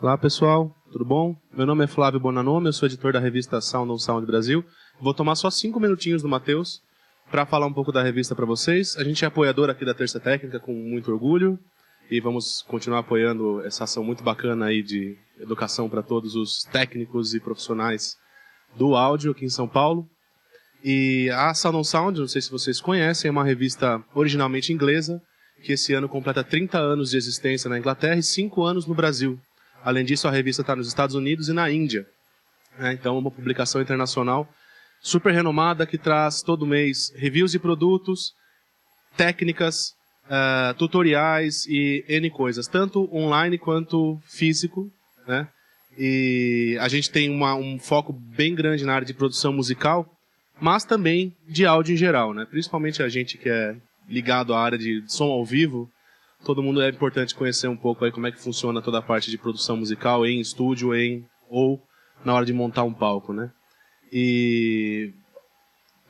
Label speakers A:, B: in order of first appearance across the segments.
A: Olá pessoal, tudo bom? Meu nome é Flávio Bonanome, eu sou editor da revista Sound on Sound Brasil. Vou tomar só 5 minutinhos do Matheus para falar um pouco da revista para vocês. A gente é apoiador aqui da Terça Técnica com muito orgulho e vamos continuar apoiando essa ação muito bacana aí de educação para todos os técnicos e profissionais do áudio aqui em São Paulo. E a Sound on Sound, não sei se vocês conhecem, é uma revista originalmente inglesa que esse ano completa 30 anos de existência na Inglaterra e 5 anos no Brasil. Além disso, a revista está nos Estados Unidos e na Índia. Então, é uma publicação internacional super renomada que traz todo mês reviews de produtos, técnicas, tutoriais e N coisas, tanto online quanto físico, né? E a gente tem um foco bem grande na área de produção musical, mas também de áudio em geral, né? Principalmente a gente que é ligado à área de som ao vivo. Todo mundo é importante conhecer um pouco aí como é que funciona toda a parte de produção musical em estúdio ou na hora de montar um palco, né? E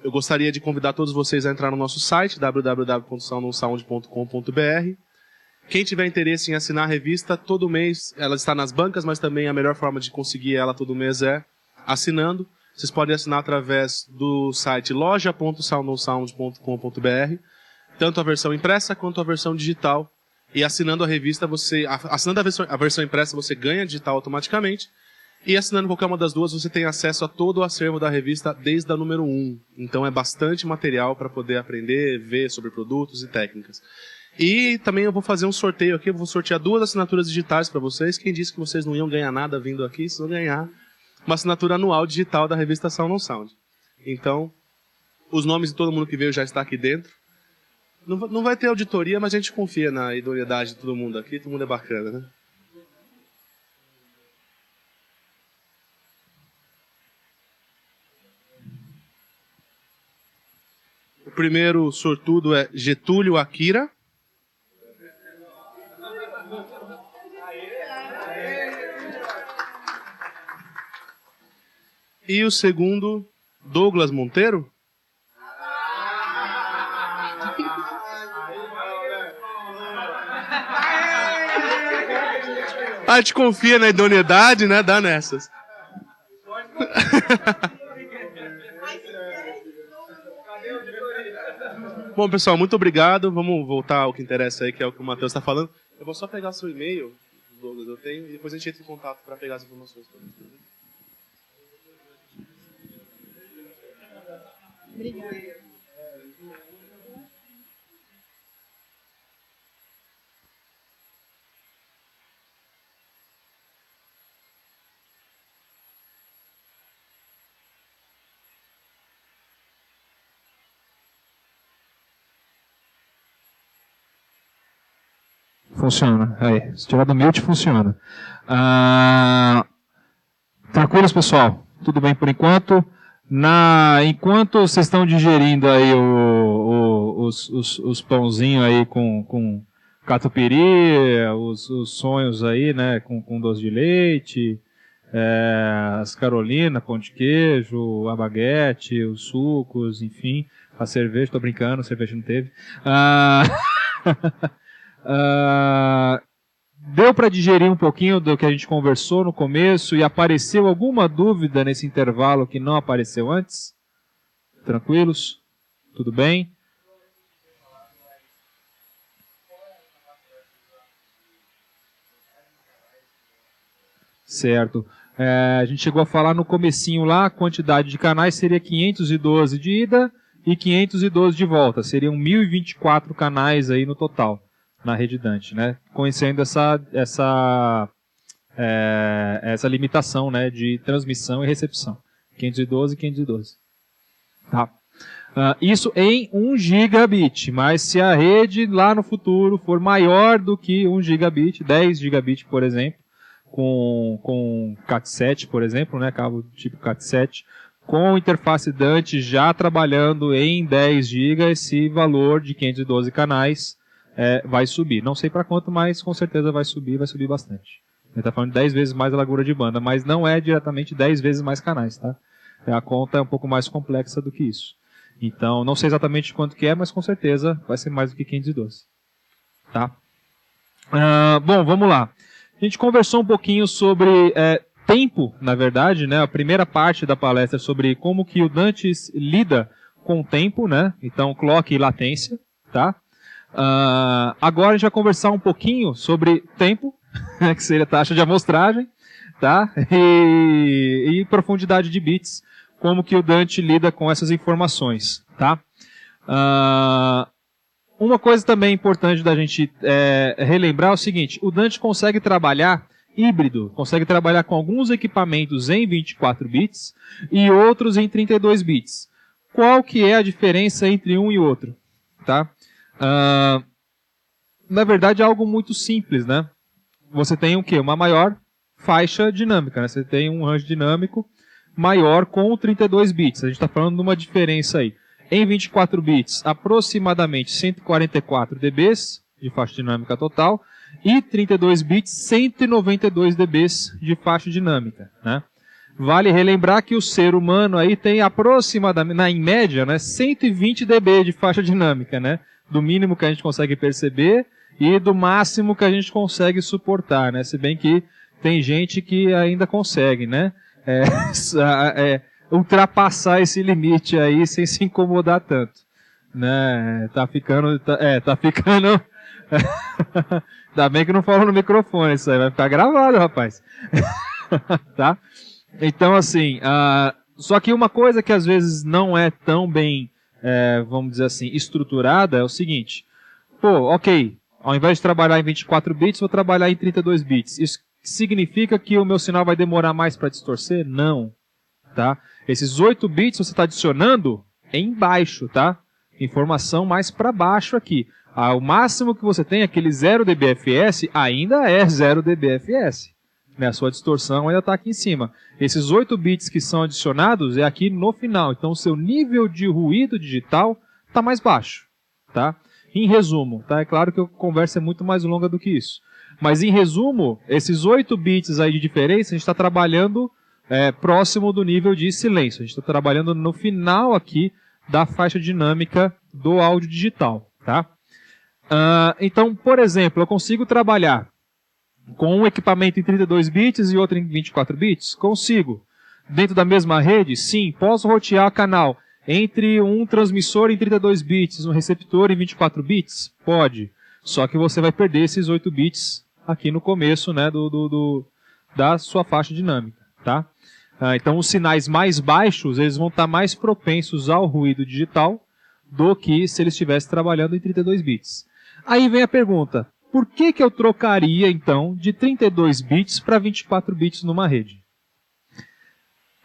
A: eu gostaria de convidar todos vocês a entrar no nosso site www.soundonsound.com.br. Quem tiver interesse em assinar a revista, todo mês ela está nas bancas, mas também a melhor forma de conseguir ela todo mês é assinando. Vocês podem assinar através do site loja.soundonsound.com.br, tanto a versão impressa quanto a versão digital. E assinando a revista, assinando a versão impressa, você ganha digital automaticamente. E assinando qualquer uma das duas, você tem acesso a todo o acervo da revista desde a número 1. Então é bastante material para poder aprender, ver sobre produtos e técnicas. E também eu vou fazer um sorteio aqui, eu vou sortear 2 assinaturas digitais para vocês. Quem disse que vocês não iam ganhar nada vindo aqui, vocês vão ganhar uma assinatura anual digital da revista Sound on Sound. Então, os nomes de todo mundo que veio já está aqui dentro. Não vai ter auditoria, mas a gente confia na idoneidade de todo mundo aqui, todo mundo é bacana, né? O primeiro sortudo é Getúlio Akira. E o segundo, Douglas Monteiro. A gente confia na idoneidade, né? Dá nessas. Bom, pessoal, muito obrigado. Vamos voltar ao que interessa aí, que é o que o Matheus está falando. Eu vou só pegar seu e-mail, Douglas, eu tenho, e depois a gente entra em contato para pegar as informações.
B: Obrigada.
C: Funciona. Aí, se tiver do mute, funciona. Tranquilos, pessoal? Tudo bem por enquanto? Enquanto vocês estão digerindo aí os pãozinhos aí com catupiry, os sonhos aí, né, com doce de leite, as carolinas, pão de queijo, a baguete, os sucos, enfim, a cerveja, tô brincando, cerveja não teve. Deu para digerir um pouquinho do que a gente conversou no começo e apareceu alguma dúvida nesse intervalo que não apareceu antes? Tranquilos? Tudo bem? Certo. A gente chegou a falar no comecinho lá, a quantidade de canais seria 512 de ida e 512 de volta. Seriam 1024 canais aí no total, na rede Dante, né? Conhecendo essa limitação, né, de transmissão e recepção. 512 e 512. Tá. Isso em 1 gigabit, mas se a rede lá no futuro for maior do que 1 gigabit, 10 gigabit, por exemplo, com Cat7, por exemplo, né, cabo tipo Cat7, com interface Dante já trabalhando em 10 GB, esse valor de 512 canais vai subir. Não sei para quanto, mas com certeza vai subir bastante. Ele está falando de 10 vezes mais a largura de banda, mas não é diretamente 10 vezes mais canais, tá? A conta é um pouco mais complexa do que isso. Então, não sei exatamente quanto que é, mas com certeza vai ser mais do que 512. Tá? Bom, vamos lá. A gente conversou um pouquinho sobre tempo, na verdade, né? A primeira parte da palestra é sobre como que o Dante lida com o tempo, né? Então, clock e latência, tá? Agora a gente vai conversar um pouquinho sobre tempo, que seria taxa de amostragem, tá? E profundidade de bits, como que o Dante lida com essas informações, tá? Uma coisa também importante da gente relembrar é o seguinte: o Dante consegue trabalhar híbrido, consegue trabalhar com alguns equipamentos em 24 bits e outros em 32 bits. Qual que é a diferença entre um e outro? Tá? Na verdade é algo muito simples, né? Você tem o quê? Uma maior faixa dinâmica, né? Você tem um range dinâmico maior com 32 bits. A gente está falando de uma diferença aí. Em 24 bits, aproximadamente 144 dBs de faixa dinâmica total e 32 bits, 192 dBs de faixa dinâmica, né? Vale relembrar que o ser humano aí tem aproximadamente, em média, né, 120 dB de faixa dinâmica, né? Do mínimo que a gente consegue perceber e do máximo que a gente consegue suportar, né? Se bem que tem gente que ainda consegue, né? Ultrapassar esse limite aí sem se incomodar tanto, né? Tá ficando. Ainda bem que não falo no microfone, isso aí vai ficar gravado, rapaz. Tá? Então, assim, só que uma coisa que às vezes não é tão bem, vamos dizer assim, estruturada é o seguinte: pô, ok, ao invés de trabalhar em 24 bits, vou trabalhar em 32 bits. Isso significa que o meu sinal vai demorar mais para distorcer? Não. Tá? Esses 8 bits você está adicionando embaixo, tá? Informação mais para baixo aqui. O máximo que você tem, aquele 0 dBFS, ainda é 0 dBFS. Né? A sua distorção ainda está aqui em cima. Esses 8 bits que são adicionados é aqui no final. Então o seu nível de ruído digital está mais baixo. Tá? Em resumo, tá? É claro que a conversa é muito mais longa do que isso. Mas em resumo, esses 8 bits aí de diferença, a gente está trabalhando próximo do nível de silêncio. A gente está trabalhando no final aqui da faixa dinâmica do áudio digital. Tá? Então, por exemplo, eu consigo trabalhar com um equipamento em 32 bits e outro em 24 bits? Consigo. Dentro da mesma rede? Sim. Posso rotear canal entre um transmissor em 32 bits e um receptor em 24 bits? Pode. Só que você vai perder esses 8 bits aqui no começo, né, da sua faixa dinâmica. Tá? Então, os sinais mais baixos eles vão estar mais propensos ao ruído digital do que se eles estivessem trabalhando em 32 bits. Aí vem a pergunta: por que eu trocaria, então, de 32 bits para 24 bits numa rede?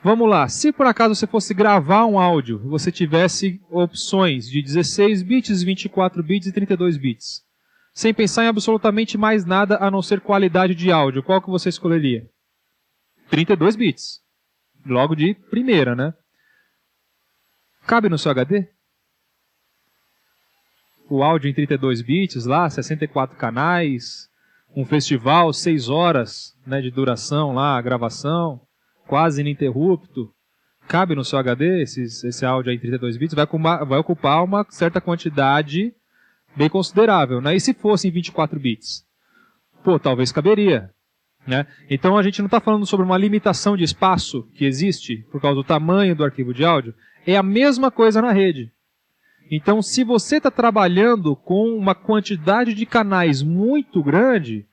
C: Vamos lá. Se por acaso você fosse gravar um áudio e você tivesse opções de 16 bits, 24 bits e 32 bits, sem pensar em absolutamente mais nada a não ser qualidade de áudio, qual que você escolheria? 32 bits. Logo de primeira, né? Cabe no seu HD? O áudio em 32 bits lá, 64 canais, um festival, 6 horas, né, de duração lá, a gravação, quase ininterrupto. Cabe no seu HD esse áudio aí em 32 bits? Vai ocupar uma certa quantidade bem considerável, né? E se fosse em 24 bits? Pô, talvez caberia. Né? Então a gente não está falando sobre uma limitação de espaço que existe por causa do tamanho do arquivo de áudio. É a mesma coisa na rede. Então, se você está trabalhando com uma quantidade de canais muito grande,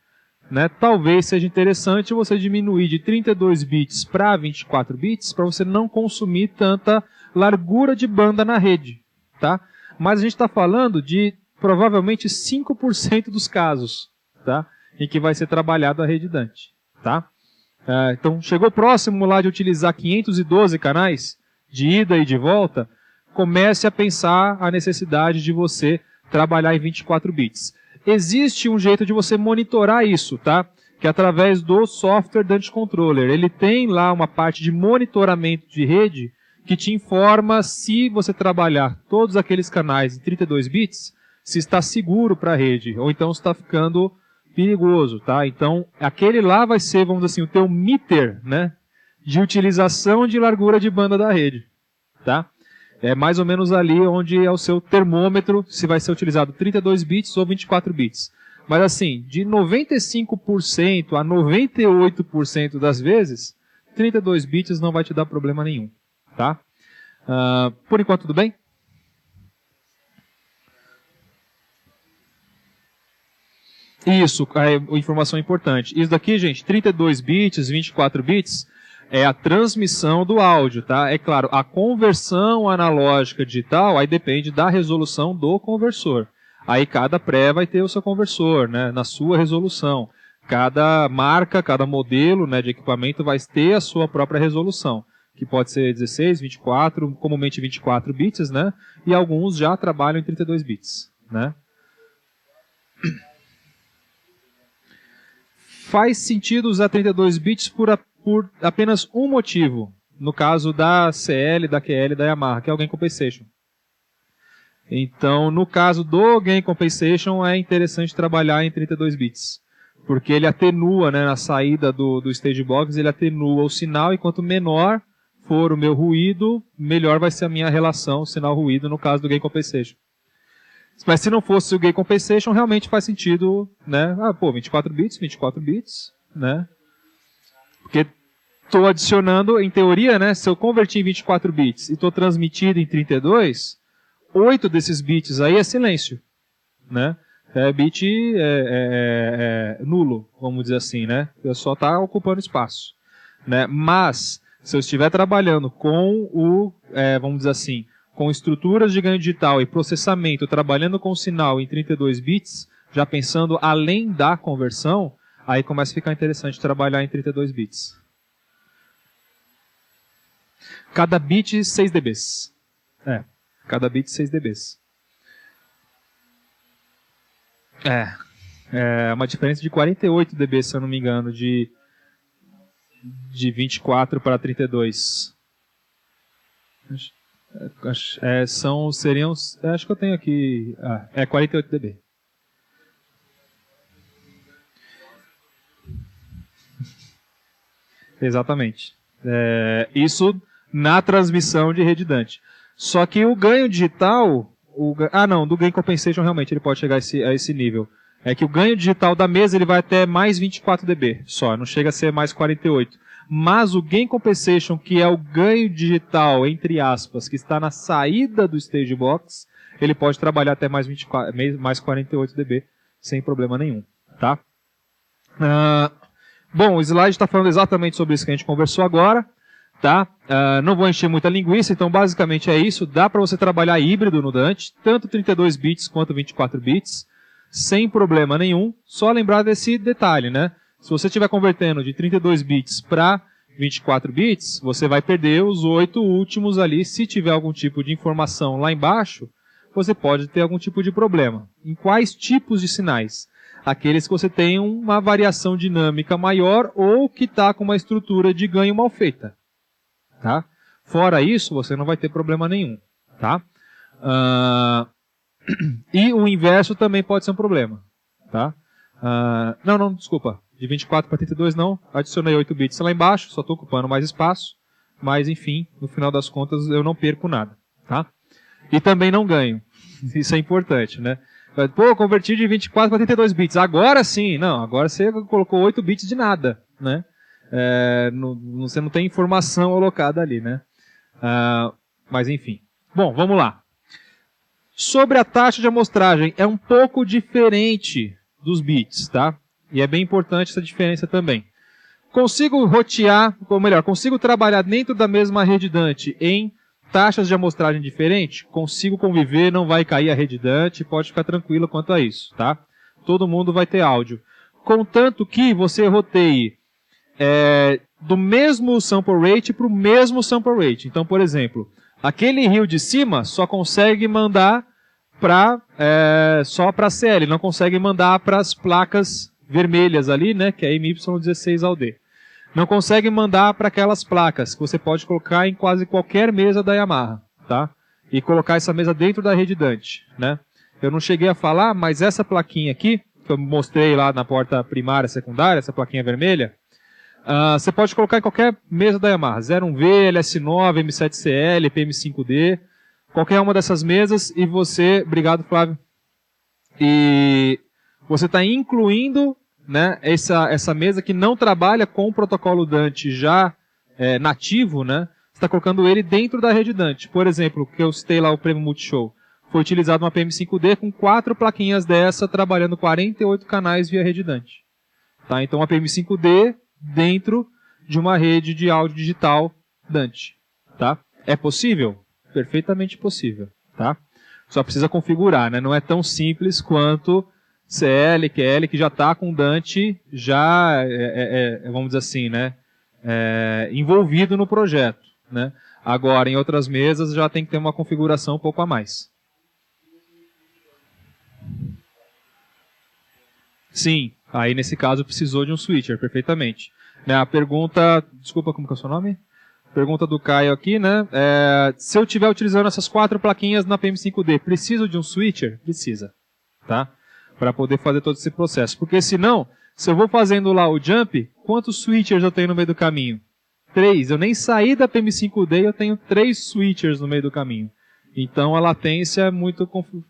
C: né, talvez seja interessante você diminuir de 32 bits para 24 bits para você não consumir tanta largura de banda na rede. Tá? Mas a gente está falando de provavelmente 5% dos casos, tá, em que vai ser trabalhado a rede Dante. Tá? Então, chegou próximo lá de utilizar 512 canais de ida e de volta, comece a pensar a necessidade de você trabalhar em 24 bits. Existe um jeito de você monitorar isso, tá? Que é através do software Dante Controller. Ele tem lá uma parte de monitoramento de rede que te informa se você trabalhar todos aqueles canais em 32 bits, se está seguro para a rede, ou então se está ficando perigoso, tá? Então, aquele lá vai ser, vamos dizer assim, o teu meter, né, de utilização de largura de banda da rede, tá? É mais ou menos ali onde é o seu termômetro, se vai ser utilizado 32 bits ou 24 bits. Mas assim, de 95% a 98% das vezes, 32 bits não vai te dar problema nenhum, tá? Por enquanto tudo bem? Isso, informação importante. Isso daqui, gente, 32 bits, 24 bits, é a transmissão do áudio, tá? É claro, a conversão analógica digital, aí depende da resolução do conversor. Aí cada pré vai ter o seu conversor, né, na sua resolução. Cada marca, cada modelo, né, de equipamento vai ter a sua própria resolução, que pode ser 16, 24, comumente 24 bits, né? E alguns já trabalham em 32 bits, né? Faz sentido usar 32 bits por apenas um motivo, no caso da CL, da QL e da Yamaha, que é o Gain Compensation. Então, no caso do Gain Compensation, é interessante trabalhar em 32 bits, porque ele atenua, né, na saída do stage box, ele atenua o sinal, e quanto menor for o meu ruído, melhor vai ser a minha relação sinal-ruído no caso do Gain Compensation. Mas se não fosse o Gain Compensation, realmente faz sentido, né? 24 bits, né? Porque estou adicionando, em teoria, né? Se eu convertir em 24 bits e estou transmitindo em 32, 8 desses bits aí é silêncio, né? É bit nulo, vamos dizer assim, né? Só está ocupando espaço, né? Mas, se eu estiver trabalhando com vamos dizer assim, com estruturas de ganho digital e processamento, trabalhando com sinal em 32 bits, já pensando além da conversão, aí começa a ficar interessante trabalhar em 32 bits. Cada bit 6 dBs. Cada bit 6 dBs. É uma diferença de 48 dB, se eu não me engano, de 24 para 32. Acho que eu tenho aqui. 48 dB. Exatamente. Isso na transmissão de redundante. Só que o ganho digital. Do Gain Compensation realmente ele pode chegar a esse nível. É que o ganho digital da mesa ele vai até mais 24 dB só, não chega a ser mais 48. Mas o Gain Compensation, que é o ganho digital, entre aspas, que está na saída do stage box, ele pode trabalhar até mais 48 dB, sem problema nenhum, tá? Bom, o slide está falando exatamente sobre isso que a gente conversou agora, tá? Não vou encher muita linguiça, então basicamente é isso. Dá para você trabalhar híbrido no Dante, tanto 32 bits quanto 24 bits, sem problema nenhum. Só lembrar desse detalhe, né? Se você estiver convertendo de 32 bits para 24 bits, você vai perder os 8 últimos ali. Se tiver algum tipo de informação lá embaixo, você pode ter algum tipo de problema. Em quais tipos de sinais? Aqueles que você tem uma variação dinâmica maior ou que está com uma estrutura de ganho mal feita. Tá? Fora isso, você não vai ter problema nenhum. Tá? E o inverso também pode ser um problema. Tá? Desculpa. De 24 para 32 não, adicionei 8 bits lá embaixo, só estou ocupando mais espaço, mas enfim, no final das contas eu não perco nada, tá? E também não ganho, isso é importante, né? Converti de 24 para 32 bits, agora sim, não, agora você colocou 8 bits de nada, né? Você não tem informação alocada ali, né? Mas enfim. Bom, vamos lá. Sobre a taxa de amostragem, é um pouco diferente dos bits, tá? E é bem importante essa diferença também. Consigo rotear, ou melhor, consigo trabalhar dentro da mesma rede Dante em taxas de amostragem diferentes? Consigo conviver, não vai cair a rede Dante, pode ficar tranquilo quanto a isso, tá? Todo mundo vai ter áudio. Contanto que você roteie do mesmo sample rate para o mesmo sample rate. Então, por exemplo, aquele rio de cima só consegue mandar só para CL, não consegue mandar para as placas vermelhas ali, né, que é MY16AD. Não consegue mandar para aquelas placas que você pode colocar em quase qualquer mesa da Yamaha, tá? E colocar essa mesa dentro da rede Dante, né? Eu não cheguei a falar, mas essa plaquinha aqui, que eu mostrei lá na porta primária, secundária, essa plaquinha vermelha, você pode colocar em qualquer mesa da Yamaha, 01V, LS9, M7CL, PM5D, qualquer uma dessas mesas e você, obrigado Flávio, e você está incluindo, né, essa mesa que não trabalha com o protocolo Dante já nativo, né, você está colocando ele dentro da rede Dante. Por exemplo, que eu citei lá o Prêmio Multishow, foi utilizado uma PM5D com 4 plaquinhas dessa, trabalhando 48 canais via rede Dante. Tá? Então, uma PM5D dentro de uma rede de áudio digital Dante. Tá? É possível? Perfeitamente possível. Tá? Só precisa configurar, né? Não é tão simples quanto CL, QL, que já está com Dante, já, vamos dizer assim, né? Envolvido no projeto. Né? Agora, em outras mesas, já tem que ter uma configuração um pouco a mais. Sim, aí nesse caso precisou de um switcher, perfeitamente. Né, a pergunta, desculpa, como que é o seu nome? Pergunta do Caio aqui, né? Se eu estiver utilizando essas 4 plaquinhas na PM5D, preciso de um switcher? Precisa, tá? Para poder fazer todo esse processo. Porque senão, se eu vou fazendo lá o jump, quantos switchers eu tenho no meio do caminho? 3. Eu nem saí da PM5D e eu tenho 3 switchers no meio do caminho. Então a latência é muito confusa.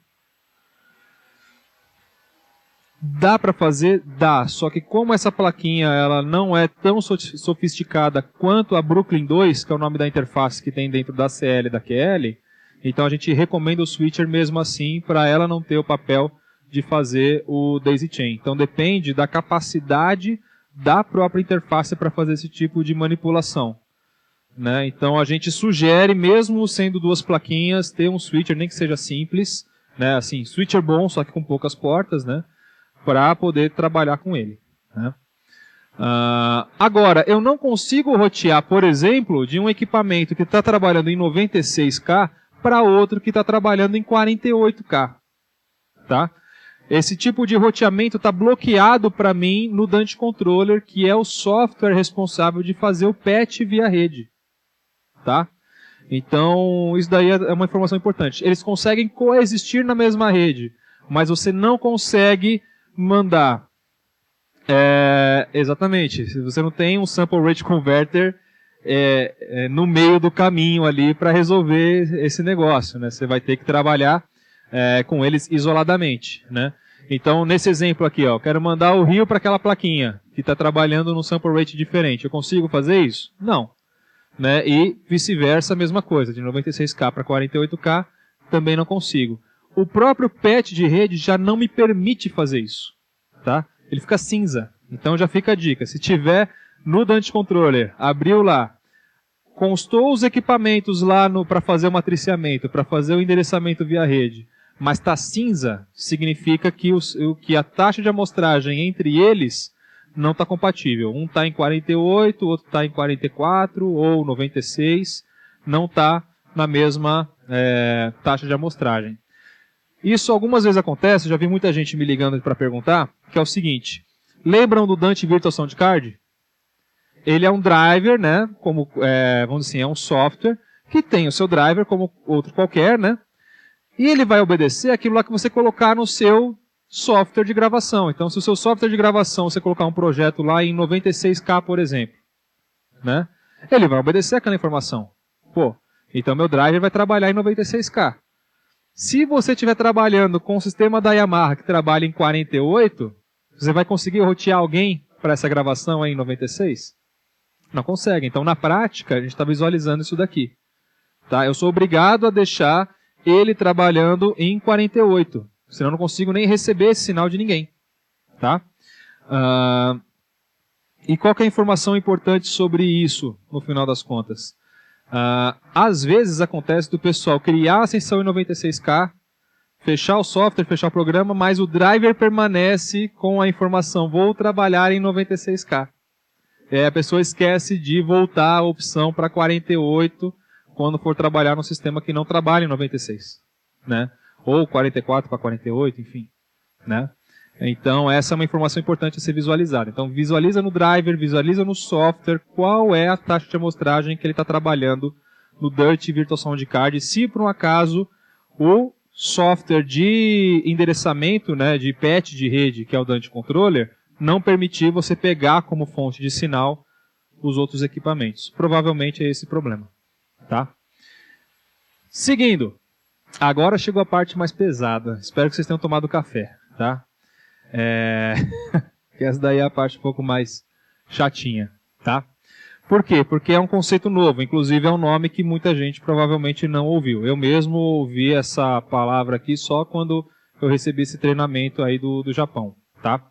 C: Dá para fazer? Dá. Só que como essa plaquinha ela não é tão sofisticada quanto a Brooklyn 2, que é o nome da interface que tem dentro da CL e da QL, então a gente recomenda o switcher mesmo assim para ela não ter o papel de fazer o daisy chain. Então depende da capacidade da própria interface para fazer esse tipo de manipulação. Né? Então a gente sugere, mesmo sendo 2 plaquinhas, ter um switcher, nem que seja simples, né? Assim, switcher bom, só que com poucas portas, né? Para poder trabalhar com ele. Né? Agora, eu não consigo rotear, por exemplo, de um equipamento que está trabalhando em 96K para outro que está trabalhando em 48K. Tá? Esse tipo de roteamento está bloqueado para mim no Dante Controller, que é o software responsável de fazer o patch via rede. Tá? Então, isso daí é uma informação importante. Eles conseguem coexistir na mesma rede, mas você não consegue mandar. Exatamente. Se você não tem um sample rate converter no meio do caminho ali para resolver esse negócio, né? Você vai ter que trabalhar com eles isoladamente, né? Então, nesse exemplo aqui, ó, quero mandar o rio para aquela plaquinha que está trabalhando num sample rate diferente. Eu consigo fazer isso? Não. Né? E vice-versa, a mesma coisa. De 96K para 48K, também não consigo. O próprio patch de rede já não me permite fazer isso. Tá? Ele fica cinza. Então já fica a dica. Se tiver no Dante Controller, abriu lá, constou os equipamentos lá para fazer o matriciamento, para fazer o endereçamento via rede, mas está cinza, significa que a taxa de amostragem entre eles não está compatível. Um está em 48, o outro está em 44 ou 96, não está na mesma taxa de amostragem. Isso algumas vezes acontece, já vi muita gente me ligando para perguntar, que é o seguinte: lembram do Dante Virtual Sound Card? Ele é um driver, né? Como, vamos dizer assim, é um software que tem o seu driver como outro qualquer, né? E ele vai obedecer aquilo lá que você colocar no seu software de gravação. Então, se o seu software de gravação você colocar um projeto lá em 96K, por exemplo, né? Ele vai obedecer aquela informação. Pô, então meu driver vai trabalhar em 96K. Se você estiver trabalhando com o sistema da Yamaha que trabalha em 48, você vai conseguir rotear alguém para essa gravação aí em 96? Não consegue. Então, na prática, a gente está visualizando isso daqui. Tá? Eu sou obrigado a deixar ele trabalhando em 48. Senão eu não consigo nem receber esse sinal de ninguém. Tá? E qual que é a informação importante sobre isso, no final das contas? Às vezes acontece do pessoal criar a sessão em 96K, fechar o software, fechar o programa, mas o driver permanece com a informação: vou trabalhar em 96K. A pessoa esquece de voltar a opção para 48 quando for trabalhar no sistema que não trabalha em 96. Né? Ou 44 para 48, enfim. Né? Então, essa é uma informação importante a ser visualizada. Então, visualiza no driver, visualiza no software qual é a taxa de amostragem que ele está trabalhando no Dante Virtual Sound Card. Se, por um acaso, o software de endereçamento, né, de patch de rede, que é o Dante Controller, não permitir você pegar como fonte de sinal os outros equipamentos. Provavelmente é esse o problema. Tá? Seguindo. Agora chegou a parte mais pesada. Espero que vocês tenham tomado café. Tá? Que essa daí é a parte um pouco mais chatinha, tá? Por quê? Porque é um conceito novo, inclusive é um nome que muita gente provavelmente não ouviu. Eu mesmo ouvi essa palavra aqui só quando eu recebi esse treinamento aí do Japão, tá?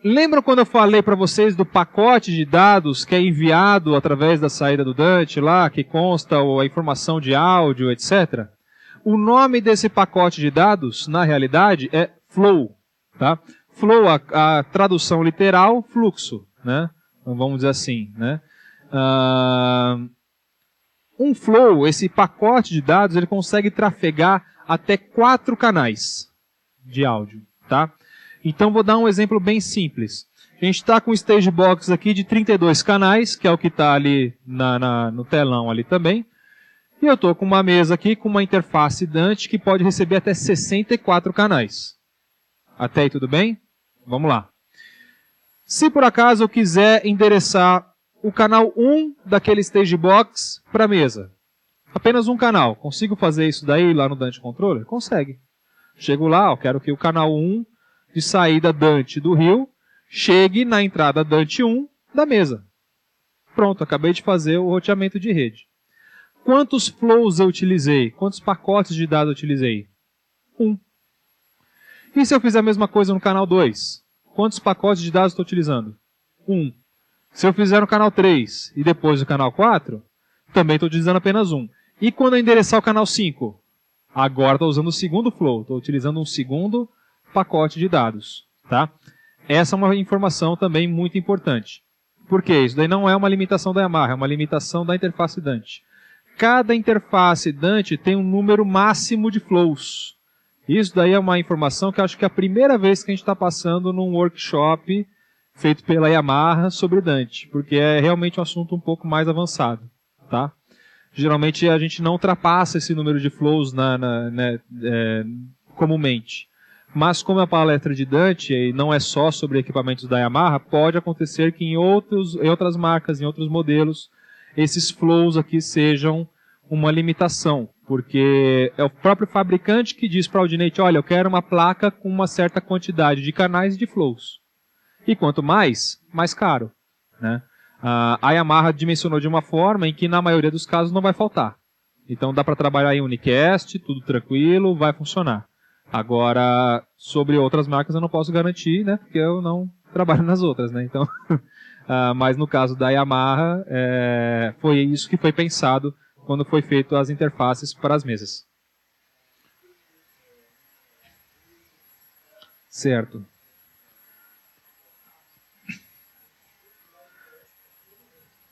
C: Lembram quando eu falei para vocês do pacote de dados que é enviado através da saída do Dante lá, que consta a informação de áudio, etc.? O nome desse pacote de dados, na realidade, é flow, tá? Flow, a tradução literal, fluxo, né? Então, vamos dizer assim, né? Um flow, esse pacote de dados, ele consegue trafegar até 4 canais de áudio, tá? Então vou dar um exemplo bem simples. A gente está com um stage box aqui de 32 canais, que é o que está ali no telão ali também. E eu estou com uma mesa aqui com uma interface Dante que pode receber até 64 canais. Até aí tudo bem? Vamos lá. Se por acaso eu quiser endereçar o canal 1 daquele stage box para a mesa, apenas um canal, consigo fazer isso daí lá no Dante Controller? Consegue. Chego lá, eu quero que o canal 1 de saída Dante do Rio chegue na entrada Dante 1 da mesa. Pronto, acabei de fazer o roteamento de rede. Quantos flows eu utilizei? Quantos pacotes de dados eu utilizei? 1. E se eu fizer a mesma coisa no canal 2? Quantos pacotes de dados estou utilizando? 1. Se eu fizer no canal 3 e depois no canal 4, também estou utilizando apenas 1. E quando eu endereçar o canal 5? Agora estou usando o segundo flow, estou utilizando um segundo pacote de dados. Tá? Essa é uma informação também muito importante. Por quê? Isso daí não é uma limitação da Yamaha, é uma limitação da interface Dante. Cada interface Dante tem um número máximo de flows. Isso daí é uma informação que eu acho que é a primeira vez que a gente está passando num workshop feito pela Yamaha sobre Dante, porque é realmente um assunto um pouco mais avançado. Tá? Geralmente a gente não ultrapassa esse número de flows comumente. Mas como é a palestra de Dante e não é só sobre equipamentos da Yamaha, pode acontecer que em outras marcas, em outros modelos, esses flows aqui sejam uma limitação, porque é o próprio fabricante que diz para o Audinate, olha, eu quero uma placa com uma certa quantidade de canais e de flows. E quanto mais caro. Né? A Yamaha dimensionou de uma forma em que na maioria dos casos não vai faltar. Então dá para trabalhar em unicast, tudo tranquilo, vai funcionar. Agora, sobre outras marcas eu não posso garantir, né, porque eu não trabalho nas outras. Né? Então, mas no caso da Yamaha, foi isso que foi pensado quando foi feito as interfaces para as mesas. Certo.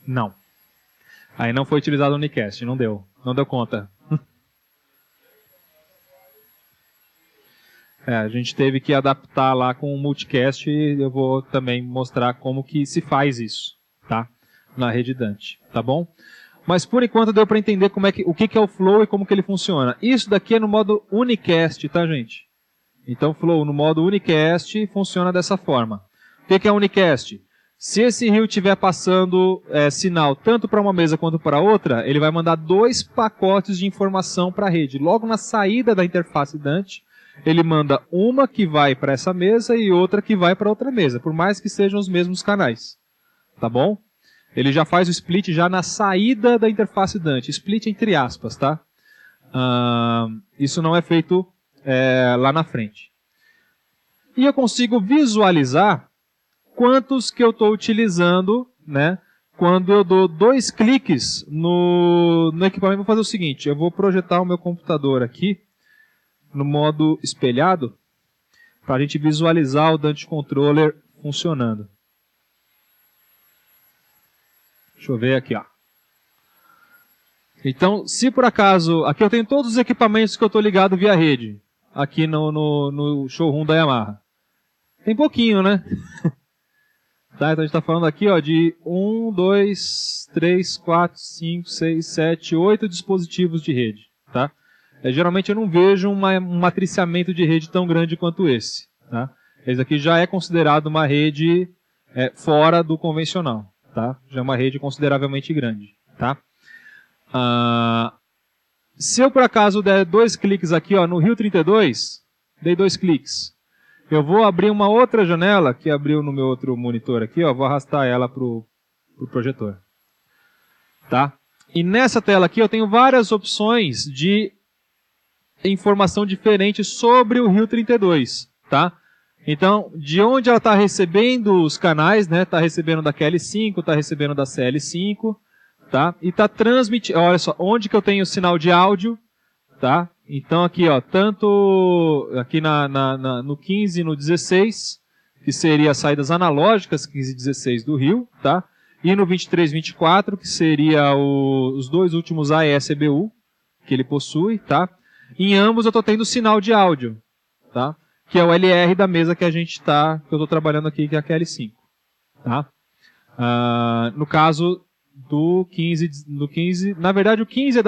C: Não. Aí não foi utilizado o unicast, não deu conta. A gente teve que adaptar lá com o multicast e eu vou também mostrar como que se faz isso, tá? Na rede Dante, tá bom? Mas por enquanto deu para entender o que é o flow e como que ele funciona. Isso daqui é no modo unicast, tá, gente? Então, flow no modo unicast funciona dessa forma. O que é unicast? Se esse rio estiver passando sinal tanto para uma mesa quanto para outra, ele vai mandar 2 pacotes de informação para a rede. Logo na saída da interface Dante, ele manda uma que vai para essa mesa e outra que vai para outra mesa, por mais que sejam os mesmos canais. Tá bom? Ele já faz o split já na saída da interface Dante. Split entre aspas, tá? Isso não é feito lá na frente. E eu consigo visualizar quantos que eu estou utilizando, né? Quando eu dou 2 cliques no equipamento. Vou fazer o seguinte, eu vou projetar o meu computador aqui no modo espelhado para a gente visualizar o Dante Controller funcionando. Deixa eu ver aqui, ó. Então, se por acaso, aqui eu tenho todos os equipamentos que eu estou ligado via rede, aqui no showroom da Yamaha. Tem pouquinho, né? Tá, então a gente está falando aqui ó, de 1, 2, 3, 4, 5, 6, 7, 8 dispositivos de rede. Tá? Geralmente eu não vejo um matriciamento de rede tão grande quanto esse. Tá? Esse aqui já é considerado uma rede fora do convencional. Tá? Já é uma rede consideravelmente grande. Tá? Se eu por acaso der 2 cliques aqui ó, no Rio 32, dei 2 cliques. Eu vou abrir uma outra janela que abriu no meu outro monitor aqui, ó, vou arrastar ela para o projetor. Tá? E nessa tela aqui eu tenho várias opções de informação diferente sobre o Rio 32. Tá? Então, de onde ela está recebendo os canais, né? Está recebendo da QL5, está recebendo da CL5, tá? E está transmitindo, olha só, onde que eu tenho sinal de áudio, tá? Então aqui, ó, tanto aqui no 15 e no 16, que seria as saídas analógicas 15 e 16 do Rio, tá? E no 23 e 24, que seria os dois últimos AES-EBU que ele possui, tá? Em ambos eu estou tendo sinal de áudio, tá? Que é o LR da mesa que eu estou trabalhando aqui, que é a QL5. Tá? No caso do 15, na verdade o 15 é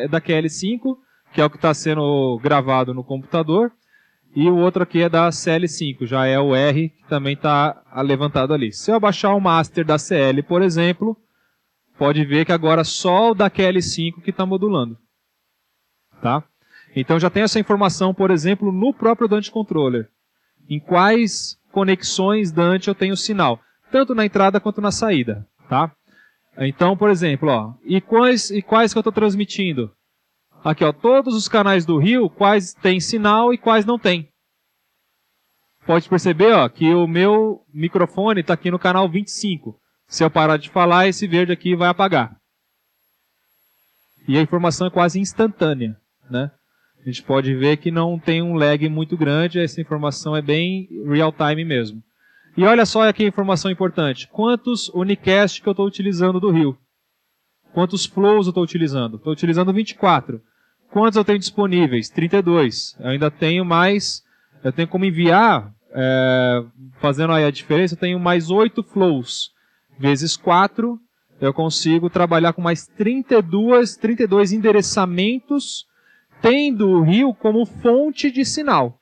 C: da QL5, que é o que está sendo gravado no computador, e o outro aqui é da CL5, já é o R, que também está levantado ali. Se eu abaixar o master da CL, por exemplo, pode ver que agora só o da QL5 que está modulando. Tá? Então já tem essa informação, por exemplo, no próprio Dante Controller. Em quais conexões Dante eu tenho sinal, tanto na entrada quanto na saída. Tá? Então, por exemplo, ó, e quais que eu estou transmitindo? Aqui, ó, todos os canais do Rio, quais tem sinal e quais não tem. Pode perceber, ó, que o meu microfone está aqui no canal 25. Se eu parar de falar, esse verde aqui vai apagar. E a informação é quase instantânea, né? A gente pode ver que não tem um lag muito grande, essa informação é bem real time mesmo. E olha só aqui a informação importante. Quantos unicast que eu estou utilizando do Rio? Quantos flows eu estou utilizando? Estou utilizando 24. Quantos eu tenho disponíveis? 32. Eu ainda tenho mais, eu tenho como enviar, fazendo aí a diferença, eu tenho mais 8 flows. Vezes 4, eu consigo trabalhar com mais 32 endereçamentos, tendo o Rio como fonte de sinal.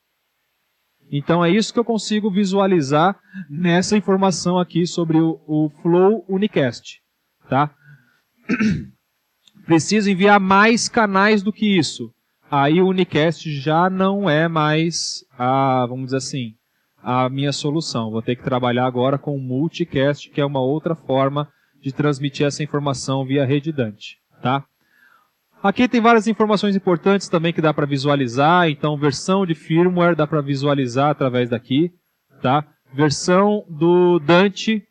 C: Então é isso que eu consigo visualizar nessa informação aqui sobre o Flow Unicast. Tá? Preciso enviar mais canais do que isso. Aí o Unicast já não é mais, vamos dizer assim, a minha solução. Vou ter que trabalhar agora com o Multicast, que é uma outra forma de transmitir essa informação via rede Dante. Tá? Aqui tem várias informações importantes também que dá para visualizar. Então, versão de firmware dá para visualizar através daqui. Tá? Versão do Dante,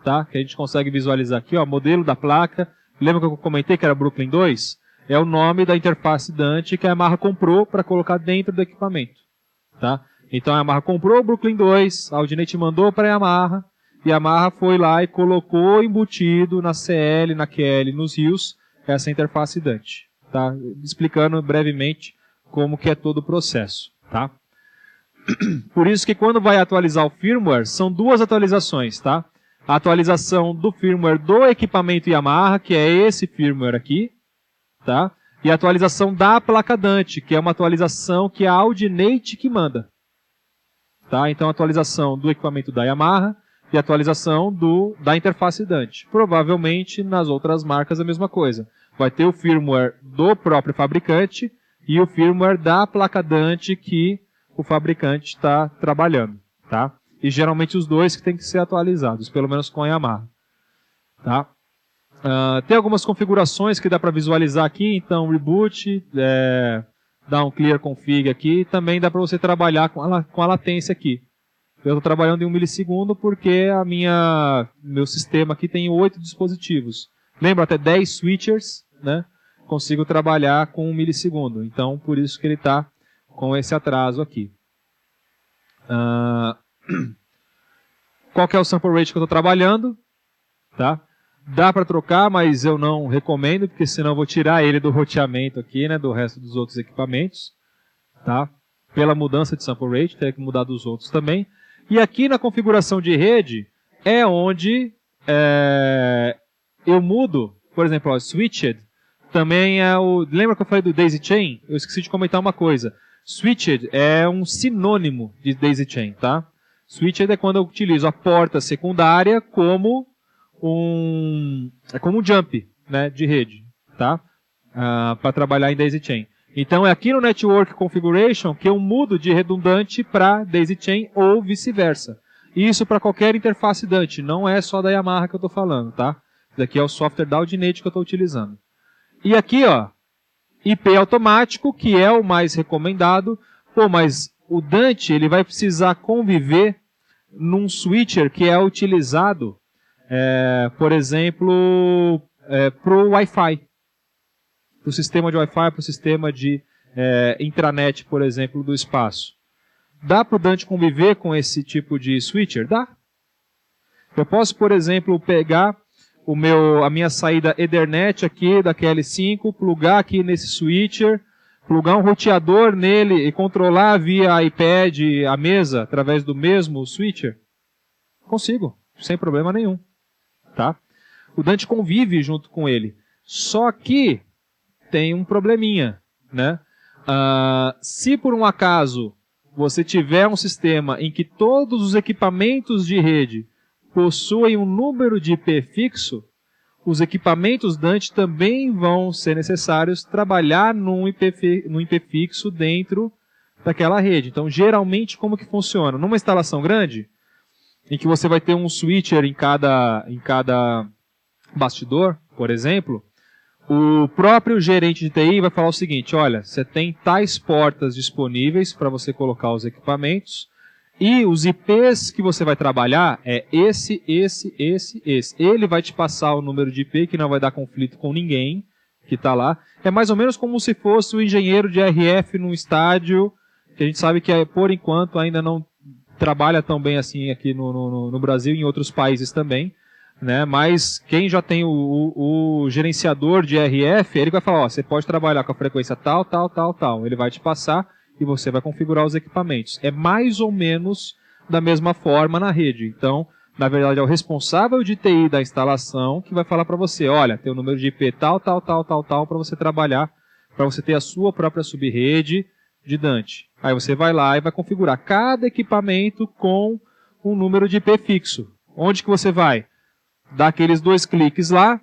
C: tá? Que a gente consegue visualizar aqui. Ó, modelo da placa. Lembra que eu comentei que era Brooklyn 2? É o nome da interface Dante que a Yamaha comprou para colocar dentro do equipamento. Tá? Então a Yamaha comprou o Brooklyn 2, a Audinate mandou para a Yamaha, e a Yamaha foi lá e colocou embutido na CL, na QL, nos rios, essa interface Dante. Tá? Explicando brevemente como que é todo o processo. Tá? Por isso que quando vai atualizar o firmware, são duas atualizações. Tá? A atualização do firmware do equipamento Yamaha, que é esse firmware aqui, tá? E a atualização da placa Dante, que é uma atualização que é a Audinate que manda. Tá? Então, a atualização do equipamento da Yamaha e a atualização da interface Dante. Provavelmente, nas outras marcas, a mesma coisa. Vai ter o firmware do próprio fabricante e o firmware da placa Dante que o fabricante está trabalhando. Tá? E geralmente os dois que têm que ser atualizados, pelo menos com a Yamaha. Tá? Tem algumas configurações que dá para visualizar aqui, então reboot, dá um clear config aqui, e também dá para você trabalhar com a latência aqui. Eu estou trabalhando em 1 milissegundo porque meu sistema aqui tem 8 dispositivos. Lembra, até 10 switchers, né? Consigo trabalhar com 1 milissegundo. Então, por isso que ele está com esse atraso aqui. Qual que é o sample rate que eu estou trabalhando? Tá? Dá para trocar, mas eu não recomendo, porque senão eu vou tirar ele do roteamento aqui, né, do resto dos outros equipamentos. Tá? Pela mudança de sample rate, teria que mudar dos outros também. E aqui na configuração de rede é onde eu mudo, por exemplo, ó, switched também é o... Lembra que eu falei do daisy chain? Eu esqueci de comentar uma coisa. Switched é um sinônimo de daisy chain, tá? Switched é quando eu utilizo a porta secundária como um jump, né, de rede, tá? Para trabalhar em daisy chain. Então é aqui no Network Configuration que eu mudo de redundante para daisy chain ou vice-versa. Isso para qualquer interface Dante, não é só da Yamaha que eu estou falando, tá? Isso aqui é o software da Audinate que eu estou utilizando. E aqui, ó, IP automático, que é o mais recomendado. Pô, mas o Dante ele vai precisar conviver num switcher que é utilizado, por exemplo, para o Wi-Fi. Para o sistema de Wi-Fi, para o sistema de intranet, por exemplo, do espaço. Dá para o Dante conviver com esse tipo de switcher? Dá. Eu posso, por exemplo, pegar a minha saída Ethernet aqui da QL5, plugar aqui nesse switcher, plugar um roteador nele e controlar via iPad a mesa através do mesmo switcher? Consigo, sem problema nenhum. Tá? O Dante convive junto com ele. Só que tem um probleminha, né? Se por um acaso você tiver um sistema em que todos os equipamentos de rede possuem um número de IP fixo, os equipamentos Dante também vão ser necessários trabalhar num IP fixo dentro daquela rede. Então, geralmente, como que funciona? Numa instalação grande, em que você vai ter um switcher em cada bastidor, por exemplo, o próprio gerente de TI vai falar o seguinte: olha, você tem tais portas disponíveis para você colocar os equipamentos e os IPs que você vai trabalhar é esse. Ele vai te passar o número de IP que não vai dar conflito com ninguém que está lá. É mais ou menos como se fosse o engenheiro de RF num estádio, que a gente sabe que por enquanto ainda não trabalha tão bem assim aqui no Brasil e em outros países também. Né? Mas quem já tem o gerenciador de RF, ele vai falar, ó, você pode trabalhar com a frequência tal. Ele vai te passar e você vai configurar os equipamentos. É mais ou menos da mesma forma na rede. Então, na verdade, é o responsável de TI da instalação que vai falar para você, olha, tem o número de IP tal, para você trabalhar, para você ter a sua própria subrede de Dante. Aí você vai lá e vai configurar cada equipamento com um número de IP fixo. Onde que você vai? Dá aqueles 2 cliques lá,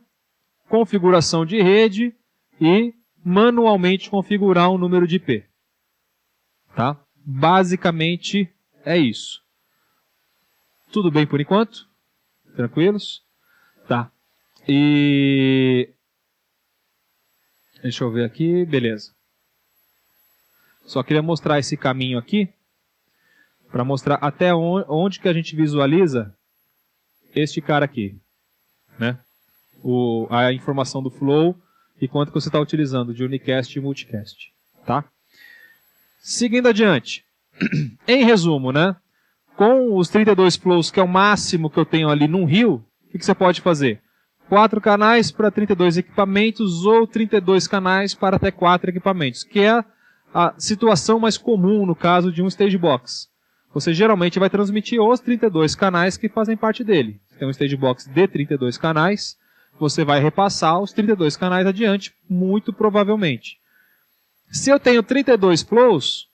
C: configuração de rede e manualmente configurar um número de IP. Tá? Basicamente é isso. Tudo bem por enquanto? Tranquilos? Tá. E deixa eu ver aqui, beleza. Só queria mostrar esse caminho aqui para mostrar até onde que a gente visualiza este cara aqui. Né? A informação do flow e quanto que você está utilizando de unicast e multicast. Tá? Seguindo adiante. Em resumo, né? Com os 32 flows, que é o máximo que eu tenho ali num rio, o que você pode fazer? 4 canais para 32 equipamentos ou 32 canais para até 4 equipamentos, que é a situação mais comum no caso de um stage box. Você geralmente vai transmitir os 32 canais que fazem parte dele. Tem um stage box de 32 canais, você vai repassar os 32 canais adiante, muito provavelmente. Se eu tenho 32 flows,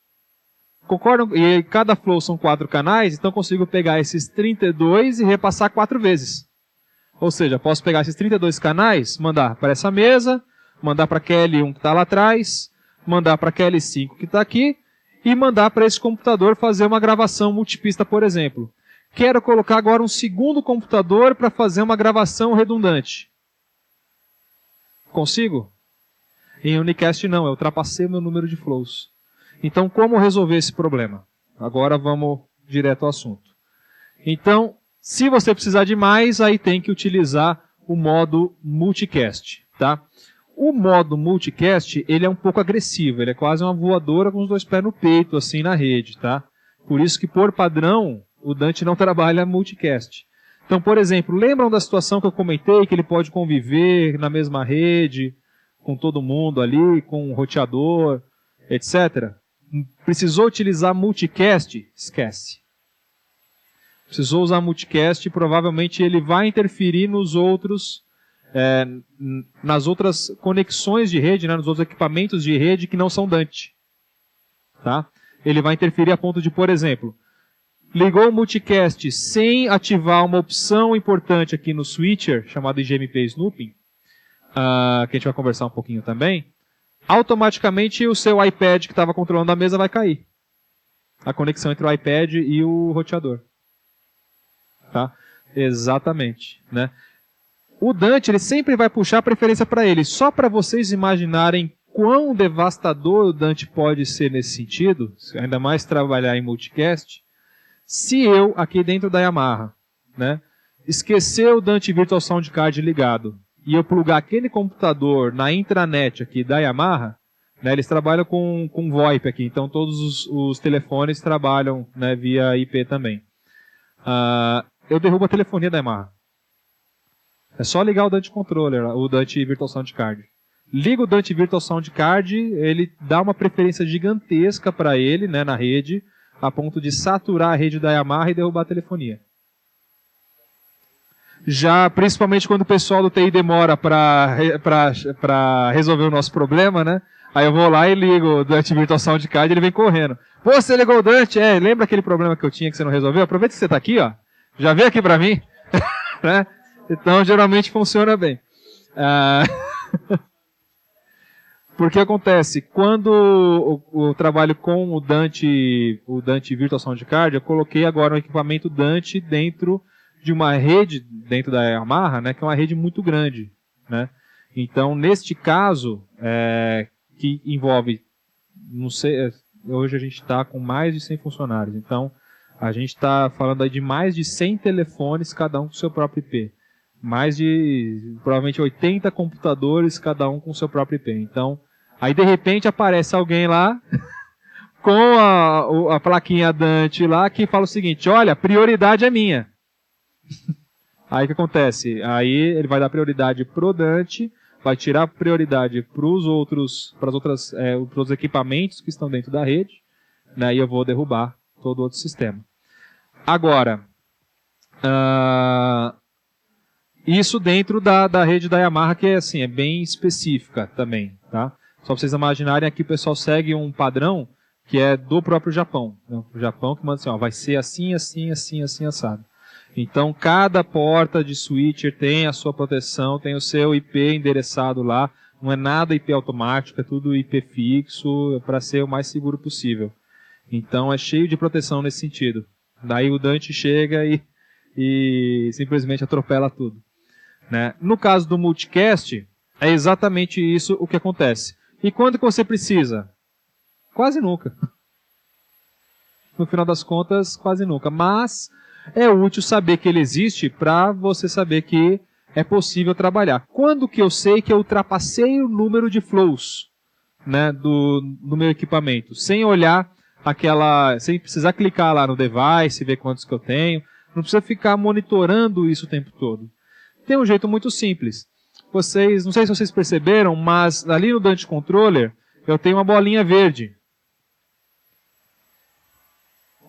C: concordam? E cada flow são 4 canais, então eu consigo pegar esses 32 e repassar 4 vezes. Ou seja, posso pegar esses 32 canais, mandar para essa mesa, mandar para a QL1 que está lá atrás, mandar para a QL5 que está aqui, e mandar para esse computador fazer uma gravação multipista, por exemplo. Quero colocar agora um segundo computador para fazer uma gravação redundante. Consigo? Em Unicast não, eu ultrapassei o meu número de flows. Então, como resolver esse problema? Agora vamos direto ao assunto. Então, se você precisar de mais, aí tem que utilizar o modo multicast. Tá? O modo multicast, ele é um pouco agressivo, ele é quase uma voadora com os 2 pés no peito, assim, na rede. Tá? Por isso que, por padrão, o Dante não trabalha multicast. Então, por exemplo, lembram da situação que eu comentei, que ele pode conviver na mesma rede, com todo mundo ali, com um roteador, etc. Precisou utilizar multicast? Esquece. Precisou usar multicast, provavelmente ele vai interferir nos outros, nas outras conexões de rede, né, nos outros equipamentos de rede que não são Dante. Tá? Ele vai interferir a ponto de, por exemplo, ligou o multicast sem ativar uma opção importante aqui no switcher, chamado IGMP Snooping, que a gente vai conversar um pouquinho também, automaticamente o seu iPad que estava controlando a mesa vai cair. A conexão entre o iPad e o roteador. Tá? Exatamente. Né? O Dante ele sempre vai puxar a preferência para ele. Só para vocês imaginarem quão devastador o Dante pode ser nesse sentido, ainda mais trabalhar em multicast, se eu, aqui dentro da Yamaha, né, esquecer o Dante Virtual Sound Card ligado e eu plugar aquele computador na intranet aqui da Yamaha, né, eles trabalham com VoIP aqui, então todos os telefones trabalham, né, via IP também. Eu derrubo a telefonia da Yamaha. É só ligar o Dante Controller, o Dante Virtual Sound Card. Liga o Dante Virtual Sound Card, ele dá uma preferência gigantesca para ele, né, na rede, a ponto de saturar a rede da Yamaha e derrubar a telefonia. Já, principalmente quando o pessoal do TI demora para resolver o nosso problema, né? Aí eu vou lá e ligo o Dante Virtual Sound Card e ele vem correndo. Pô, você ligou o Dante? Lembra aquele problema que eu tinha que você não resolveu? Aproveita que você está aqui, ó. Já veio aqui para mim. Né? Então, geralmente funciona bem. Porque acontece, quando eu trabalho com o Dante Virtual Sound Card, eu coloquei agora um equipamento Dante dentro de uma rede, dentro da Yamaha, né, que é uma rede muito grande. Né? Então, neste caso, que envolve, não sei, hoje a gente está com mais de 100 funcionários, então a gente está falando aí de mais de 100 telefones, cada um com seu próprio IP. Mais de, provavelmente, 80 computadores, cada um com seu próprio IP. Então, aí de repente aparece alguém lá com a plaquinha Dante lá que fala o seguinte: olha, prioridade é minha. Aí o que acontece? Aí ele vai dar prioridade pro Dante, vai tirar prioridade para os outros equipamentos que estão dentro da rede, né, e eu vou derrubar todo outro sistema. Agora, isso dentro da rede da Yamaha, que assim, é bem específica também, tá? Só para vocês imaginarem, aqui o pessoal segue um padrão que é do próprio Japão. Né? O Japão que manda assim, ó, vai ser assim, assim, assim, assim, assado. Então, cada porta de switcher tem a sua proteção, tem o seu IP endereçado lá. Não é nada IP automático, é tudo IP fixo, para ser o mais seguro possível. Então, é cheio de proteção nesse sentido. Daí o Dante chega e simplesmente atropela tudo. Né? No caso do multicast, é exatamente isso o que acontece. E quando que você precisa? Quase nunca. No final das contas, quase nunca. Mas é útil saber que ele existe para você saber que é possível trabalhar. Quando que eu sei que eu ultrapassei o número de flows, né, do meu equipamento? Sem olhar sem precisar clicar lá no device, ver quantos que eu tenho. Não precisa ficar monitorando isso o tempo todo. Tem um jeito muito simples. Não sei se vocês perceberam, mas ali no Dante Controller eu tenho uma bolinha verde.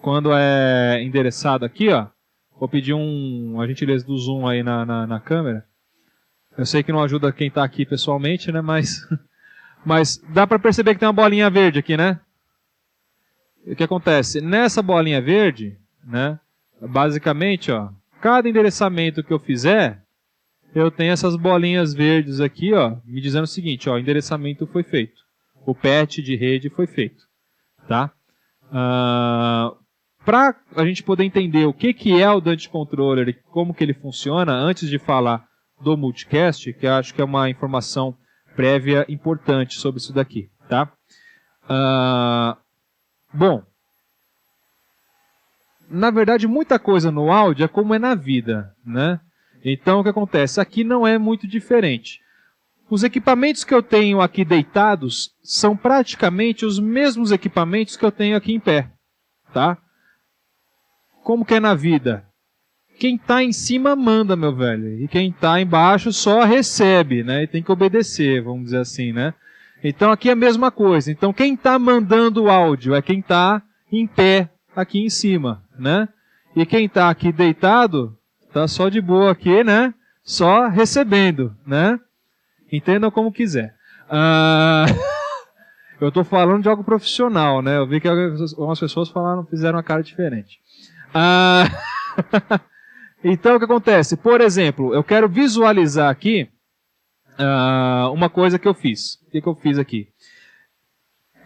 C: Quando é endereçado aqui, ó, vou pedir uma gentileza do zoom aí na câmera. Eu sei que não ajuda quem está aqui pessoalmente, né? Mas dá para perceber que tem uma bolinha verde aqui, né? O que acontece? Nessa bolinha verde, né? Basicamente, ó, cada endereçamento que eu fizer, eu tenho essas bolinhas verdes aqui, ó, me dizendo o seguinte, ó, o endereçamento foi feito. O patch de rede foi feito. Tá? Para a gente poder entender o que é o Dante Controller e como que ele funciona, antes de falar do multicast, que eu acho que é uma informação prévia importante sobre isso daqui. Tá? Bom, na verdade, muita coisa no áudio é como é na vida, né? Então, o que acontece? Aqui não é muito diferente. Os equipamentos que eu tenho aqui deitados são praticamente os mesmos equipamentos que eu tenho aqui em pé, tá? Como que é na vida? Quem está em cima manda, meu velho, e quem está embaixo só recebe, né? E tem que obedecer, vamos dizer assim, né? Então, aqui é a mesma coisa. Então, quem está mandando o áudio é quem está em pé aqui em cima, né? E quem está aqui deitado está só de boa aqui, né? Só recebendo, né? Entendam como quiser. Eu estou falando de algo profissional, né? Eu vi que algumas pessoas fizeram uma cara diferente. Então, o que acontece? Por exemplo, eu quero visualizar aqui uma coisa que eu fiz. O que eu fiz aqui?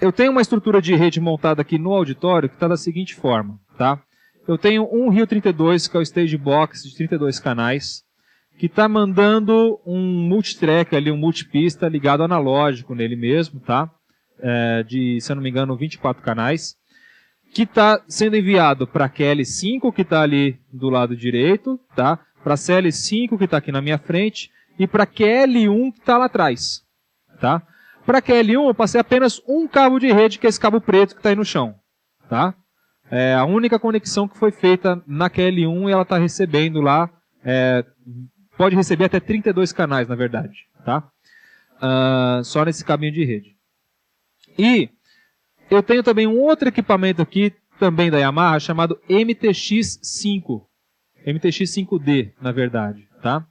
C: eu tenho uma estrutura de rede montada aqui no auditório que está da seguinte forma, tá? Eu tenho um Rio 32, que é o Stage Box de 32 canais, que está mandando um multitrack ali, um multipista ligado analógico nele mesmo, tá? De, se eu não me engano, 24 canais, que está sendo enviado para a QL5, que está ali do lado direito, tá? Para a CL5, que está aqui na minha frente, e para a QL1, que está lá atrás, tá? Para a QL1, eu passei apenas um cabo de rede, que é esse cabo preto que está aí no chão, tá? É a única conexão que foi feita na QL1 e ela está recebendo lá, pode receber até 32 canais, na verdade, tá? Só nesse caminho de rede. E eu tenho também um outro equipamento aqui, também da Yamaha, chamado MTX5. MTX5D, na verdade, tá?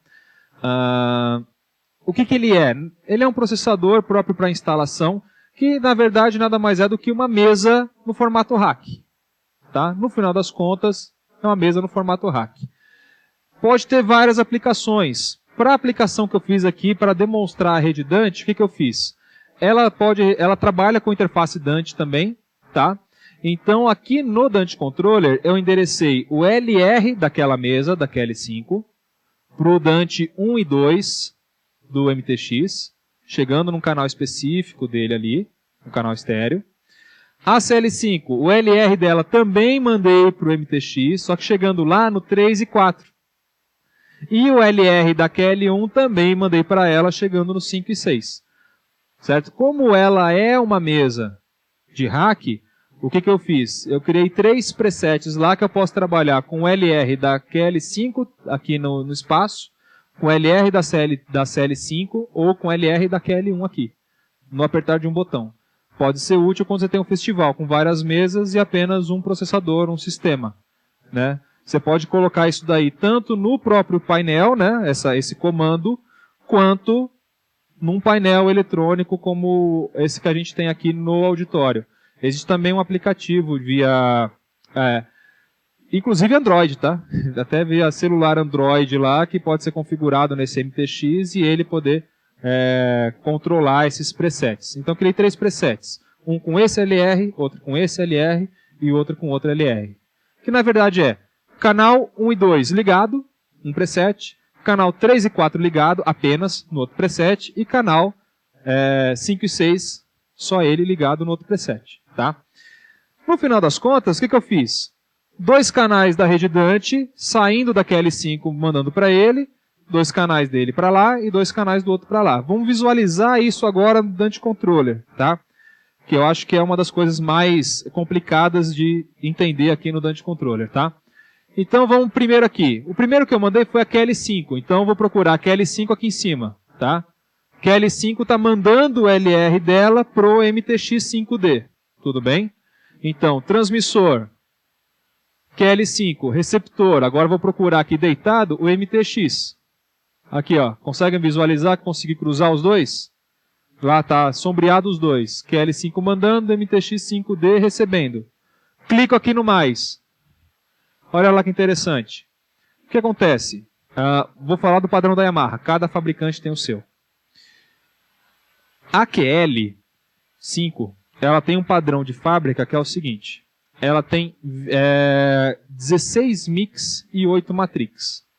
C: O que ele é? Ele é um processador próprio para instalação, que na verdade nada mais é do que uma mesa no formato rack. Tá? No final das contas, é uma mesa no formato rack. Pode ter várias aplicações. Para a aplicação que eu fiz aqui, para demonstrar a rede Dante, o que eu fiz? Ela trabalha com interface Dante também, tá? Então aqui no Dante Controller, eu enderecei o LR daquela mesa, da QL5, para o Dante 1 e 2 do MTX, chegando num canal específico dele ali, um canal estéreo. A CL5, o LR dela também mandei para o MTX, só que chegando lá no 3 e 4. E o LR da QL1 também mandei para ela, chegando no 5 e 6. Certo? Como ela é uma mesa de rack, o que eu fiz? Eu criei 3 presets lá que eu posso trabalhar com o LR da QL5 aqui no espaço, com o LR da CL5 ou com o LR da QL1 aqui, no apertar de um botão. Pode ser útil quando você tem um festival com várias mesas e apenas um processador, um sistema, né? Você pode colocar isso daí tanto no próprio painel, né, esse comando, quanto num painel eletrônico como esse que a gente tem aqui no auditório. Existe também um aplicativo via, inclusive Android, tá? Até via celular Android lá, que pode ser configurado nesse MTX e ele poder controlar esses presets. Então eu criei 3 presets. Um com esse LR, outro com esse LR e outro com outro LR. Que na verdade é canal 1 e 2 ligado, um preset. Canal 3 e 4 ligado apenas no outro preset. E canal 5 e 6, só ele ligado no outro preset. Tá? No final das contas, o que eu fiz? 2 canais da rede Dante saindo da QL5 mandando para ele. 2 canais dele para lá e 2 canais do outro para lá. Vamos visualizar isso agora no Dante Controller, tá? Que eu acho que é uma das coisas mais complicadas de entender aqui no Dante Controller, tá? Então vamos primeiro aqui. O primeiro que eu mandei foi a QL5, então eu vou procurar a QL5 aqui em cima, tá? QL5 está mandando o LR dela pro MTX5D, tudo bem? Então, transmissor, QL5, receptor, agora eu vou procurar aqui deitado o MTX. Aqui, ó, conseguem visualizar que consegui cruzar os dois? Lá está sombreado os dois. QL5 mandando, MTX5D recebendo. Clico aqui no mais. Olha lá que interessante. O que acontece? Vou falar do padrão da Yamaha. Cada fabricante tem o seu. A QL5, ela tem um padrão de fábrica que é o seguinte. Ela tem 16 mix e 8 matrix.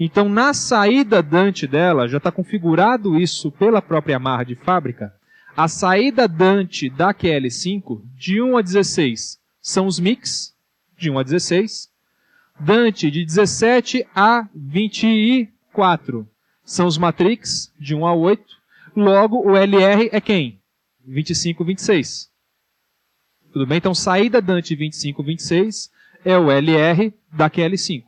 C: Então, na saída Dante dela, já está configurado isso pela própria Yamaha de fábrica. A saída Dante da QL5, de 1 a 16, são os mix, de 1 a 16. Dante, de 17 a 24, são os matrix, de 1 a 8. Logo, o LR é quem? 25, 26. Tudo bem? Então, saída Dante 25, 26 é o LR da QL5.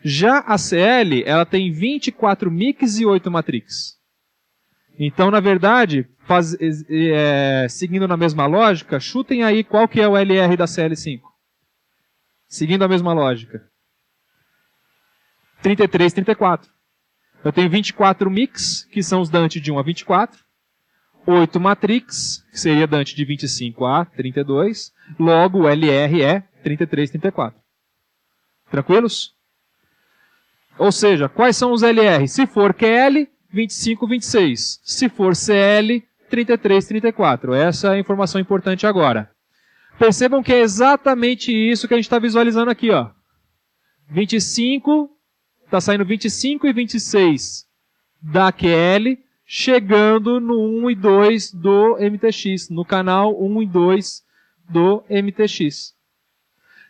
C: Já a CL, ela tem 24 mix e 8 matrix. Então, na verdade, seguindo na mesma lógica, chutem aí qual que é o LR da CL5. Seguindo a mesma lógica. 33, 34. Eu tenho 24 mix, que são os Dante de 1 a 24. 8 matrix, que seria Dante de 25 a 32. Logo, o LR é 33, 34. Tranquilos? Ou seja, quais são os LR? Se for QL, 25, 26. Se for CL, 33, 34. Essa é a informação importante agora. Percebam que é exatamente isso que a gente está visualizando aqui, ó. 25, está saindo 25 e 26 da QL, chegando no 1 e 2 do MTX, no canal 1 e 2 do MTX.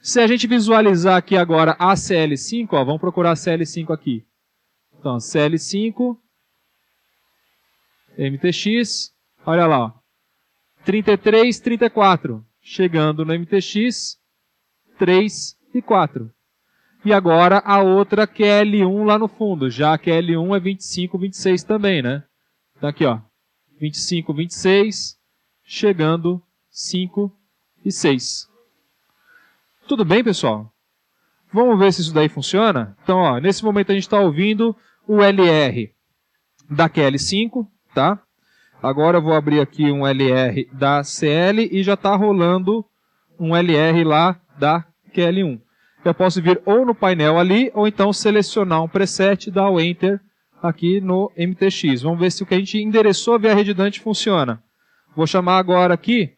C: Se a gente visualizar aqui agora a CL5, ó, vamos procurar a CL5 aqui. Então, CL5, MTX, olha lá, ó, 33, 34, chegando no MTX, 3 e 4. E agora a outra QL1 lá no fundo, já a QL1 é 25, 26 também, né? Então aqui, ó, 25, 26, chegando 5 e 6. Tudo bem, pessoal? Vamos ver se isso daí funciona? Então, ó, nesse momento a gente está ouvindo o LR da QL5, tá? Agora eu vou abrir aqui um LR da CL e já está rolando um LR lá da QL1. Eu posso vir ou no painel ali, ou então selecionar um preset e dar o Enter aqui no MTX. Vamos ver se o que a gente endereçou via rede Dante funciona. Vou chamar agora aqui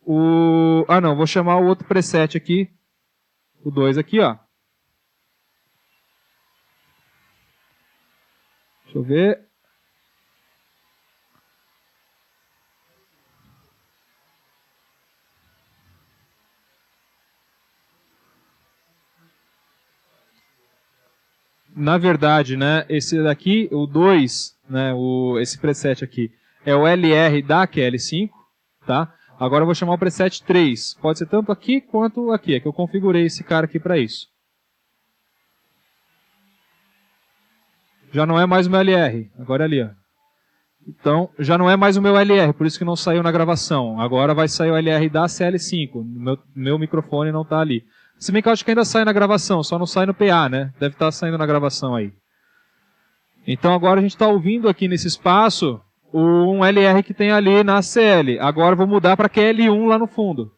C: o... Ah não, vou chamar o outro preset aqui, o 2 aqui, ó. Deixa eu ver. Na verdade, né, esse daqui, o 2, né, esse preset aqui, é o LR da QL5, tá? Agora eu vou chamar o preset 3. Pode ser tanto aqui quanto aqui. É que eu configurei esse cara aqui para isso. Já não é mais o meu LR. Agora é ali, ó. Então, já não é mais o meu LR, por isso que não saiu na gravação. Agora vai sair o LR da CL5. Meu microfone não está ali. Se bem que eu acho que ainda sai na gravação, só não sai no PA, né? Deve estar saindo na gravação aí. Então agora a gente está ouvindo aqui nesse espaço um LR que tem ali na CL. Agora eu vou mudar para QL1 lá no fundo.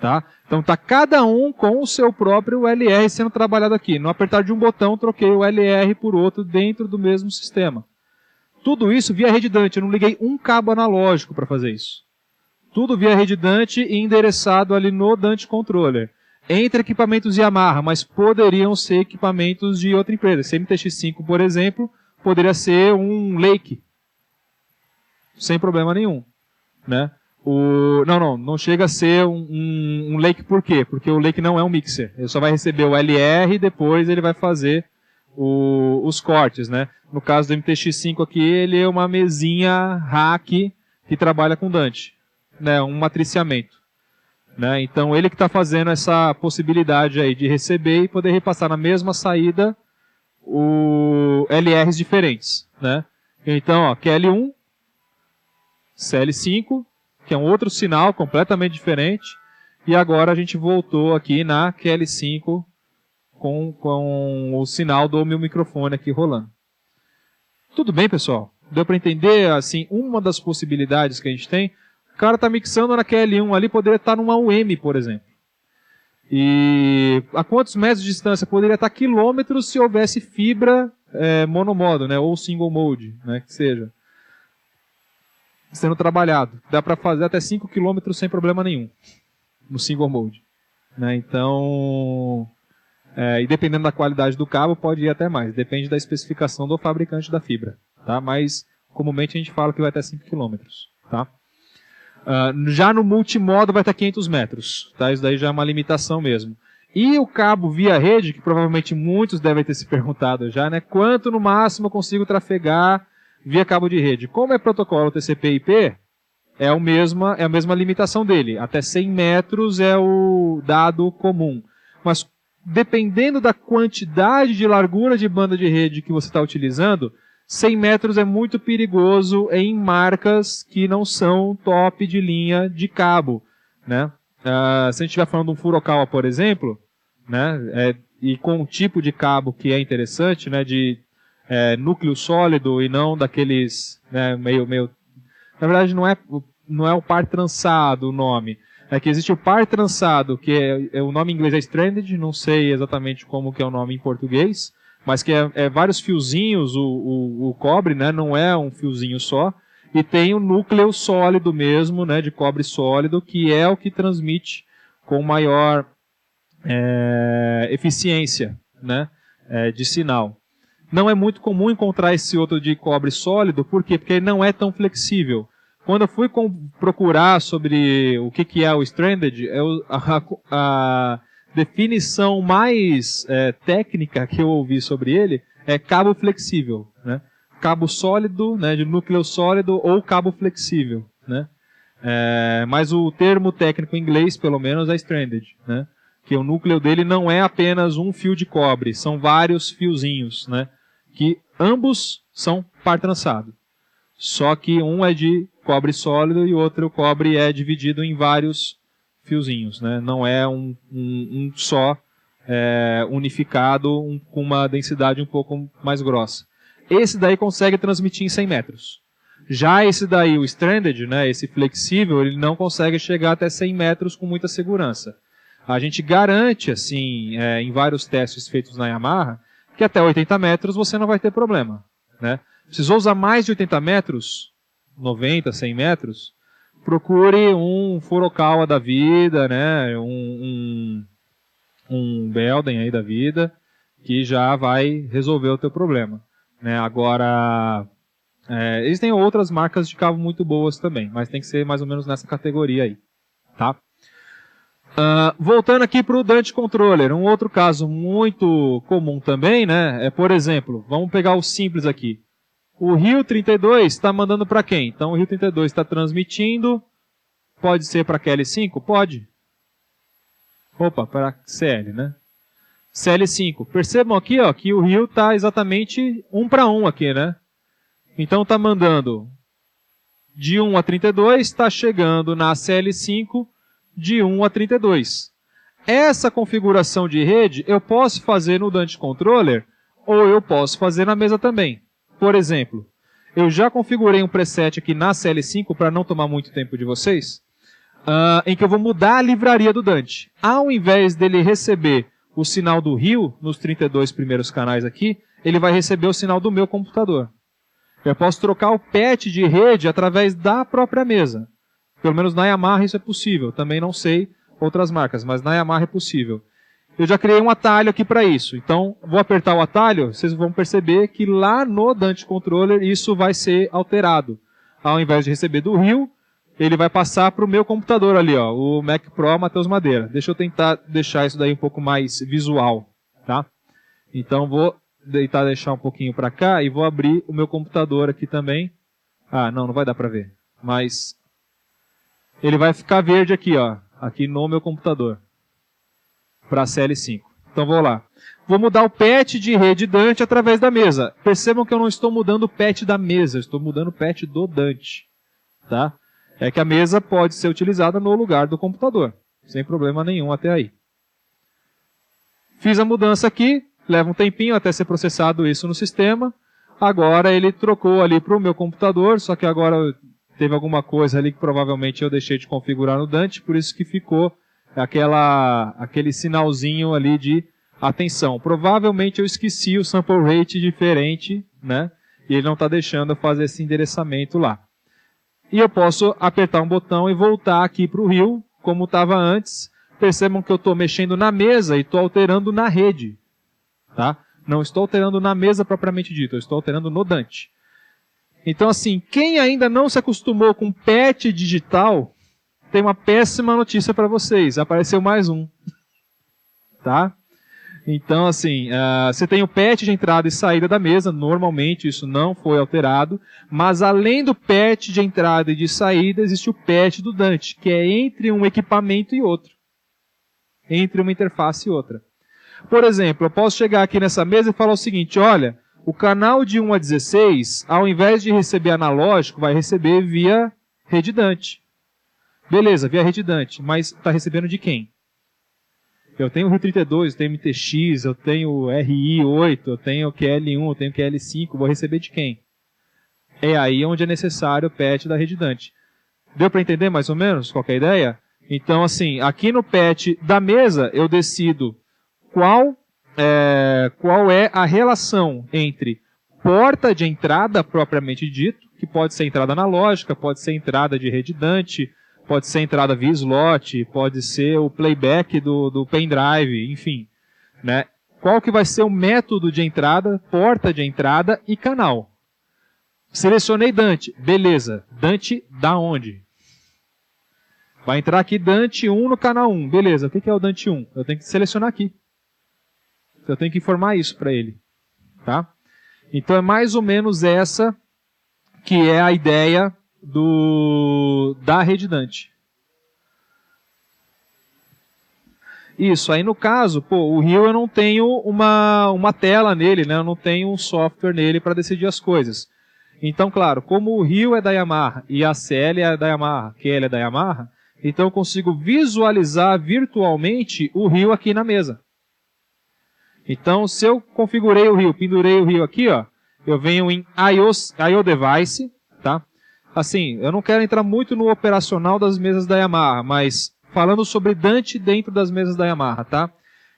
C: Tá? Então está cada um com o seu próprio LR sendo trabalhado aqui. No apertar de um botão, troquei o LR por outro dentro do mesmo sistema. Tudo isso via rede Dante. Eu não liguei um cabo analógico para fazer isso. Tudo via rede Dante e endereçado ali no Dante Controller. Entre equipamentos Yamaha, mas poderiam ser equipamentos de outra empresa. Esse MTX5, por exemplo, poderia ser um Lake. Sem problema nenhum. Né? Não chega a ser um Lake por quê? Porque o Lake não é um mixer. Ele só vai receber o LR e depois ele vai fazer os cortes. Né? No caso do MTX5 aqui, ele é uma mesinha rack que trabalha com Dante. Né, um matriciamento. Né? Então ele que está fazendo essa possibilidade aí de receber e poder repassar na mesma saída LRs diferentes. Né? Então, ó, QL1, CL5, que é um outro sinal completamente diferente, e agora a gente voltou aqui na QL5 com o sinal do meu microfone aqui rolando. Tudo bem, pessoal? Deu para entender assim uma das possibilidades que a gente tem? O cara está mixando na QL1 ali, poderia estar numa UM, por exemplo. E a quantos metros de distância? Poderia estar quilômetros se houvesse fibra monomodo, né? Ou single mode, né? Que seja. Sendo trabalhado. Dá para fazer até 5 km sem problema nenhum. No single mode. Né? Então, e dependendo da qualidade do cabo, pode ir até mais. Depende da especificação do fabricante da fibra. Tá? Mas, comumente, a gente fala que vai até 5 km. Tá? Já no multimodo vai estar 500 metros. Tá? Isso daí já é uma limitação mesmo. E o cabo via rede, que provavelmente muitos devem ter se perguntado já, né? Quanto no máximo eu consigo trafegar via cabo de rede? Como é protocolo TCP/IP, é a mesma limitação dele. Até 100 metros é o dado comum. Mas dependendo da quantidade de largura de banda de rede que você está utilizando, 100 metros é muito perigoso em marcas que não são top de linha de cabo. Né? Se a gente estiver falando de um Furukawa, por exemplo, né, e com um tipo de cabo que é interessante, né, de núcleo sólido e não daqueles meio... Na verdade não é o par trançado o nome. É que existe o par trançado, que o nome em inglês é stranded, não sei exatamente como que é o nome em português, mas que é vários fiozinhos, o cobre, né, não é um fiozinho só, e tem o núcleo sólido mesmo, né, de cobre sólido, que é o que transmite com maior eficiência, né, de sinal. Não é muito comum encontrar esse outro de cobre sólido, por quê? Porque ele não é tão flexível. Quando eu fui procurar sobre o que é o stranded, a definição mais técnica que eu ouvi sobre ele é cabo flexível, né? Cabo sólido, né, de núcleo sólido ou cabo flexível, né? Mas o termo técnico em inglês, pelo menos, é stranded, né? Que o núcleo dele não é apenas um fio de cobre, são vários fiozinhos, né? Que ambos são par trançado. Só que um é de cobre sólido e outro cobre é dividido em vários fiozinhos, né? Não é um só unificado com uma densidade um pouco mais grossa. Esse daí consegue transmitir em 100 metros. Já esse daí, o stranded, né, esse flexível, ele não consegue chegar até 100 metros com muita segurança. A gente garante, assim, em vários testes feitos na Yamaha, que até 80 metros você não vai ter problema, né? Precisou usar mais de 80 metros, 90, 100 metros, procure um Furukawa da vida, né? Um Belden aí da vida, que já vai resolver o teu problema, né? Agora, existem outras marcas de cabo muito boas também, mas tem que ser mais ou menos nessa categoria aí, tá? Voltando aqui para o Dante Controller, um outro caso muito comum também, né? Por exemplo, vamos pegar o simples aqui. O Rio 32 está mandando para quem? Então o Rio 32 está transmitindo, pode ser para QL5? Pode. Opa, para CL, né? CL5. Percebam aqui, ó, que o Rio está exatamente 1 para 1 aqui, né? Então está mandando de 1 a 32, está chegando na CL5 de 1 a 32. Essa configuração de rede eu posso fazer no Dante Controller ou eu posso fazer na mesa também. Por exemplo, eu já configurei um preset aqui na CL5 para não tomar muito tempo de vocês, em que eu vou mudar a livraria do Dante. Ao invés dele receber o sinal do Rio nos 32 primeiros canais aqui, ele vai receber o sinal do meu computador. Eu posso trocar o patch de rede através da própria mesa. Pelo menos na Yamaha isso é possível. Também não sei outras marcas, mas na Yamaha é possível. Eu já criei um atalho aqui para isso. Então, vou apertar o atalho, vocês vão perceber que lá no Dante Controller isso vai ser alterado. Ao invés de receber do Rio, ele vai passar para o meu computador ali, ó, o Mac Pro Matheus Madeira. Deixa eu tentar deixar isso daí um pouco mais visual, tá? Então, vou tentar deixar um pouquinho para cá e vou abrir o meu computador aqui também. Não vai dar para ver. Mas ele vai ficar verde aqui, ó, aqui no meu computador, para CL5. Então vou lá. Vou mudar o patch de rede Dante através da mesa. Percebam que eu não estou mudando o patch da mesa, eu estou mudando o patch do Dante, tá? É que a mesa pode ser utilizada no lugar do computador, sem problema nenhum até aí. Fiz a mudança aqui, leva um tempinho até ser processado isso no sistema. Agora ele trocou ali para o meu computador, só que agora teve alguma coisa ali que provavelmente eu deixei de configurar no Dante, por isso que ficou aquele sinalzinho ali de atenção. Provavelmente eu esqueci o sample rate diferente, né? E ele não está deixando eu fazer esse endereçamento lá. E eu posso apertar um botão e voltar aqui para o Rio, como estava antes. Percebam que eu estou mexendo na mesa e estou alterando na rede, tá? Não estou alterando na mesa propriamente dito, eu estou alterando no Dante. Então, assim, quem ainda não se acostumou com patch digital, tem uma péssima notícia para vocês. Apareceu mais um. Tá? Então, assim, você tem o patch de entrada e saída da mesa. Normalmente isso não foi alterado. Mas além do patch de entrada e de saída, existe o patch do Dante, que é entre um equipamento e outro. Entre uma interface e outra. Por exemplo, eu posso chegar aqui nessa mesa e falar o seguinte, olha, o canal de 1 a 16, ao invés de receber analógico, vai receber via rede Dante. Beleza, via rede Dante, mas está recebendo de quem? Eu tenho o Rio 32, eu tenho MTX, eu tenho o RI8, eu tenho o QL1, eu tenho o QL5, vou receber de quem? É aí onde é necessário o patch da rede Dante. Deu para entender mais ou menos qual que é a ideia? Então, assim, aqui no patch da mesa, eu decido qual qual é a relação entre porta de entrada propriamente dito, que pode ser entrada analógica, pode ser entrada de redundante, pode ser entrada via slot, pode ser o playback do pendrive, enfim, né? Qual que vai ser o método de entrada, porta de entrada e canal. Selecionei Dante, beleza. Dante da onde? Vai entrar aqui Dante 1 no canal 1, beleza. O que é o Dante 1? Eu tenho que selecionar aqui. Eu tenho que informar isso para ele, tá? Então é mais ou menos essa que é a ideia da rede Dante. Isso, aí no caso, o Rio eu não tenho uma tela nele, né? Eu não tenho um software nele para decidir as coisas. Então, claro, como o Rio é da Yamaha e a CL é da Yamaha, QL é da Yamaha, então eu consigo visualizar virtualmente o Rio aqui na mesa. Então, se eu configurei o Rio, pendurei o Rio aqui, ó, eu venho em IO Device, tá? Assim, eu não quero entrar muito no operacional das mesas da Yamaha, mas falando sobre Dante dentro das mesas da Yamaha, tá?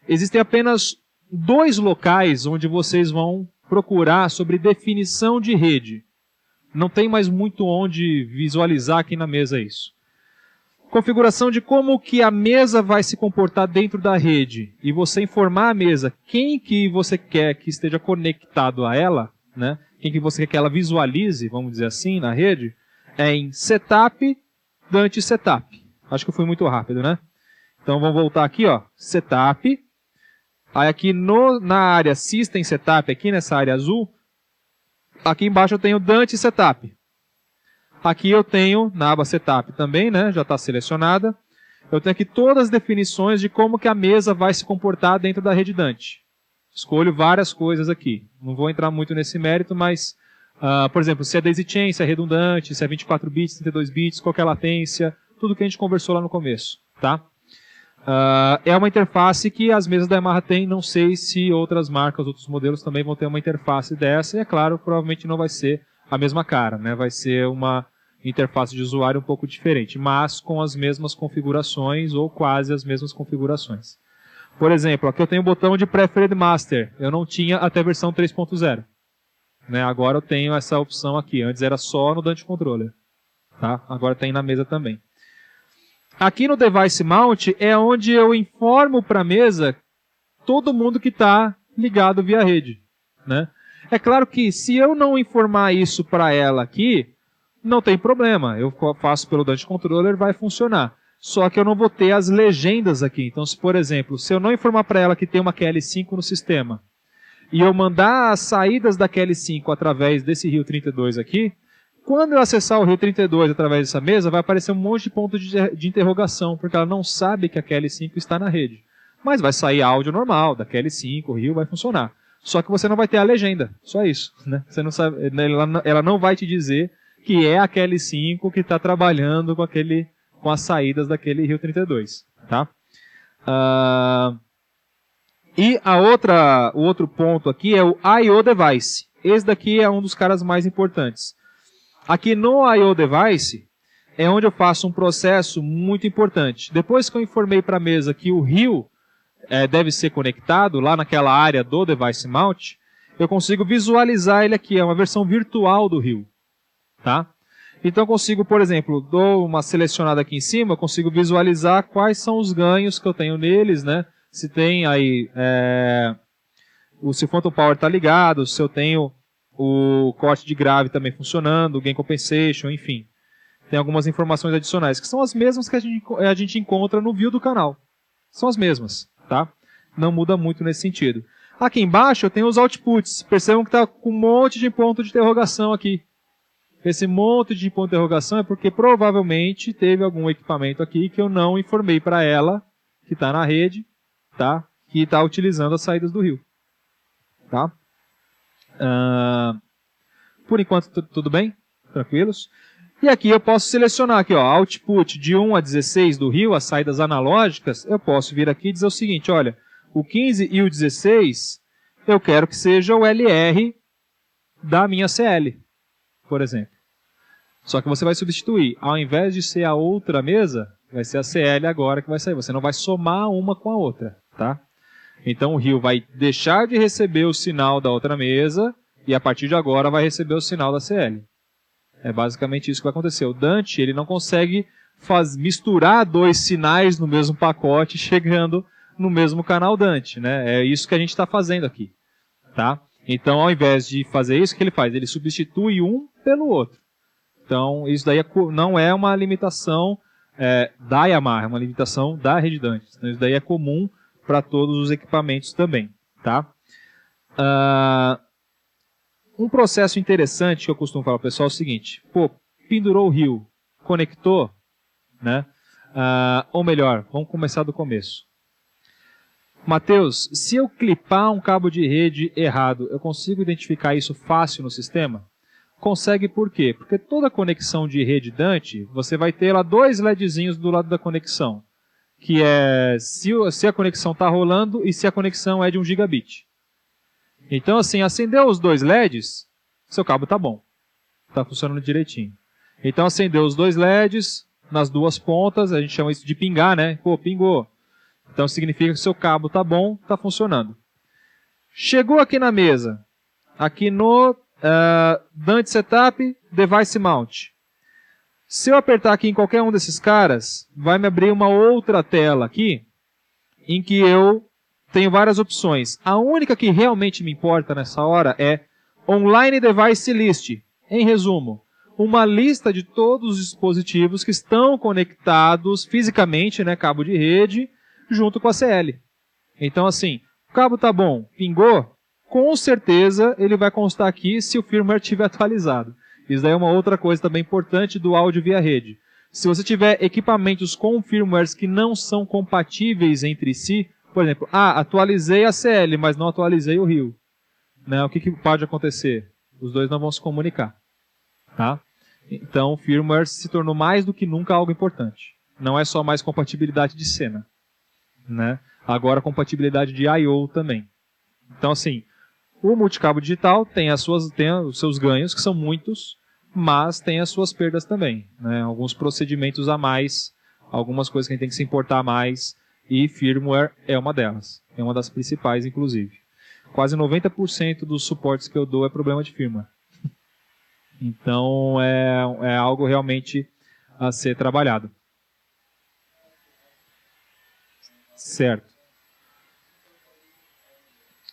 C: Existem apenas 2 locais onde vocês vão procurar sobre definição de rede. Não tem mais muito onde visualizar aqui na mesa isso. Configuração de como que a mesa vai se comportar dentro da rede. E você informar a mesa quem que você quer que esteja conectado a ela, né? Quem que você quer que ela visualize, vamos dizer assim, na rede, é em Setup, Dante Setup. Acho que eu fui muito rápido, né? Então vamos voltar aqui, ó, Setup. Aí aqui na área System Setup, aqui nessa área azul, aqui embaixo eu tenho Dante Setup. Aqui eu tenho, na aba Setup também, né? Já está selecionada. Eu tenho aqui todas as definições de como que a mesa vai se comportar dentro da rede Dante. Escolho várias coisas aqui. Não vou entrar muito nesse mérito, mas, por exemplo, se é daisy chain, se é redundante, se é 24 bits, 32 bits, qual que é a latência, tudo que a gente conversou lá no começo, tá? É uma interface que as mesas da Yamaha têm, não sei se outras marcas, outros modelos também vão ter uma interface dessa, e é claro, provavelmente não vai ser a mesma cara, né? Vai ser uma interface de usuário um pouco diferente, mas com as mesmas configurações ou quase as mesmas configurações. Por exemplo, aqui eu tenho o botão de Preferred Master, eu não tinha até a versão 3.0. Né? Agora eu tenho essa opção aqui, antes era só no Dante Controller. Tá? Agora tem na mesa também. Aqui no Device Mount é onde eu informo para a mesa todo mundo que está ligado via rede. Né? É claro que se eu não informar isso para ela aqui, não tem problema. Eu faço pelo Dante Controller, vai funcionar. Só que eu não vou ter as legendas aqui. Então, se, por exemplo, se eu não informar para ela que tem uma QL5 no sistema, e eu mandar as saídas da QL5 através desse Rio 32 aqui, quando eu acessar o Rio 32 através dessa mesa, vai aparecer um monte de pontos de interrogação, porque ela não sabe que a QL5 está na rede. Mas vai sair áudio normal da QL5, o Rio vai funcionar. Só que você não vai ter a legenda, só isso. Né? Você não sabe, ela não vai te dizer que é a QL5 que está trabalhando com as saídas daquele Rio 32. Tá? E o outro ponto aqui é o I/O Device. Esse daqui é um dos caras mais importantes. Aqui no I/O Device é onde eu faço um processo muito importante. Depois que eu informei para a mesa que o Rio deve ser conectado lá naquela área do Device Mount, eu consigo visualizar ele aqui. É uma versão virtual do Rio. Tá? Então eu consigo, por exemplo, dou uma selecionada aqui em cima, eu consigo visualizar quais são os ganhos que eu tenho neles, né? Se tem aí, se o Phantom Power está ligado, se eu tenho o corte de grave também funcionando, o Gain Compensation, enfim. Tem algumas informações adicionais, que são as mesmas que a gente encontra no view do canal. São as mesmas, tá? Não muda muito nesse sentido. Aqui embaixo eu tenho os outputs. Percebam que está com um monte de ponto de interrogação aqui. Esse monte de ponto de interrogação é porque provavelmente teve algum equipamento aqui que eu não informei para ela, que está na rede, tá? Que está utilizando as saídas do Rio. Tá? Por enquanto tudo bem? Tranquilos? E aqui eu posso selecionar aqui, ó, output de 1 a 16 do Rio, as saídas analógicas. Eu posso vir aqui e dizer o seguinte, olha, o 15 e o 16 eu quero que seja o LR da minha CL, por exemplo. Só que você vai substituir, ao invés de ser a outra mesa, vai ser a CL agora que vai sair. Você não vai somar uma com a outra, tá? Então o rio vai deixar de receber o sinal da outra mesa e a partir de agora vai receber o sinal da CL. É basicamente isso que vai acontecer. O Dante ele não consegue misturar dois sinais no mesmo pacote chegando no mesmo canal Dante, né? É isso que a gente está fazendo aqui. Tá? Então, ao invés de fazer isso, o que ele faz? Ele substitui um pelo outro. Então, isso daí não é uma limitação da Yamaha, é uma limitação da rede Dante. Então, isso daí é comum para todos os equipamentos também. Tá? Um processo interessante que eu costumo falar para o pessoal é o seguinte. Pô, pendurou o rio, conectou, né? Ou melhor, vamos começar do começo. Mateus, se eu clipar um cabo de rede errado, eu consigo identificar isso fácil no sistema? Consegue por quê? Porque toda conexão de rede Dante, você vai ter lá dois LEDzinhos do lado da conexão, que é se a conexão está rolando e se a conexão é de 1 gigabit. Então, assim, acendeu os dois LEDs, seu cabo está bom. Está funcionando direitinho. Então, acendeu os dois LEDs nas duas pontas, a gente chama isso de pingar, né? Pô, pingou. Então significa que seu cabo está bom, está funcionando. Chegou aqui na mesa, aqui no Dante Setup, Device Mount. Se eu apertar aqui em qualquer um desses caras, vai me abrir uma outra tela aqui, em que eu tenho várias opções. A única que realmente me importa nessa hora é Online Device List. Em resumo, uma lista de todos os dispositivos que estão conectados fisicamente, né, cabo de rede, junto com a CL. Então, assim, o cabo está bom, pingou, com certeza ele vai constar aqui se o firmware estiver atualizado. Isso daí é uma outra coisa também importante do áudio via rede. Se você tiver equipamentos com firmwares que não são compatíveis entre si, por exemplo, atualizei a CL, mas não atualizei o rio. Né? O que pode acontecer? Os dois não vão se comunicar. Tá? Então, o firmware se tornou mais do que nunca algo importante. Não é só mais compatibilidade de cena. Né? Agora compatibilidade de I/O também. Então assim, o multicabo digital tem os seus ganhos, que são muitos, mas tem as suas perdas também. Né? Alguns procedimentos a mais, algumas coisas que a gente tem que se importar mais, e firmware é uma delas. É uma das principais, inclusive. Quase 90% dos suportes que eu dou é problema de firmware. Então é algo realmente a ser trabalhado.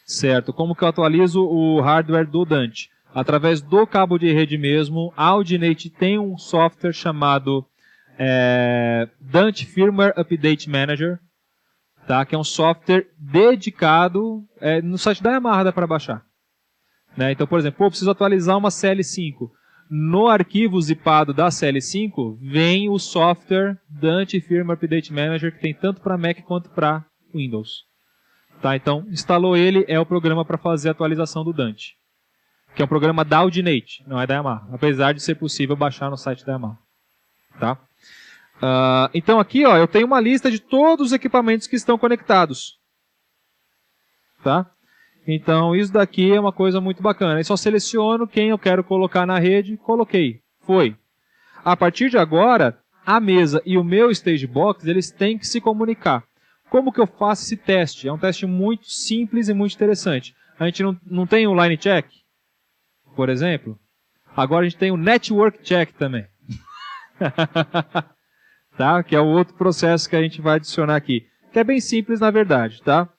C: Certo. Como que eu atualizo o hardware do Dante? Através do cabo de rede mesmo, a Audinate tem um software chamado Dante Firmware Update Manager, tá? Que é um software dedicado, no site da Yamaha dá para baixar. Né? Então, por exemplo, eu preciso atualizar uma CL5. No arquivo zipado da CL5, vem o software Dante Firmware Update Manager, que tem tanto para Mac quanto para Windows. Tá? Então, instalou ele, é o programa para fazer a atualização do Dante. Que é um programa da Audinate, não é da Yamaha. Apesar de ser possível baixar no site da Yamaha. Tá? Então aqui eu tenho uma lista de todos os equipamentos que estão conectados. Tá? Então, isso daqui é uma coisa muito bacana. Eu só seleciono quem eu quero colocar na rede, coloquei. Foi. A partir de agora, a mesa e o meu Stage Box, eles têm que se comunicar. Como que eu faço esse teste? É um teste muito simples e muito interessante. A gente não tem o Line Check, por exemplo. Agora a gente tem o Network Check também. Tá? Que é o outro processo que a gente vai adicionar aqui. Que é bem simples, na verdade. Tá?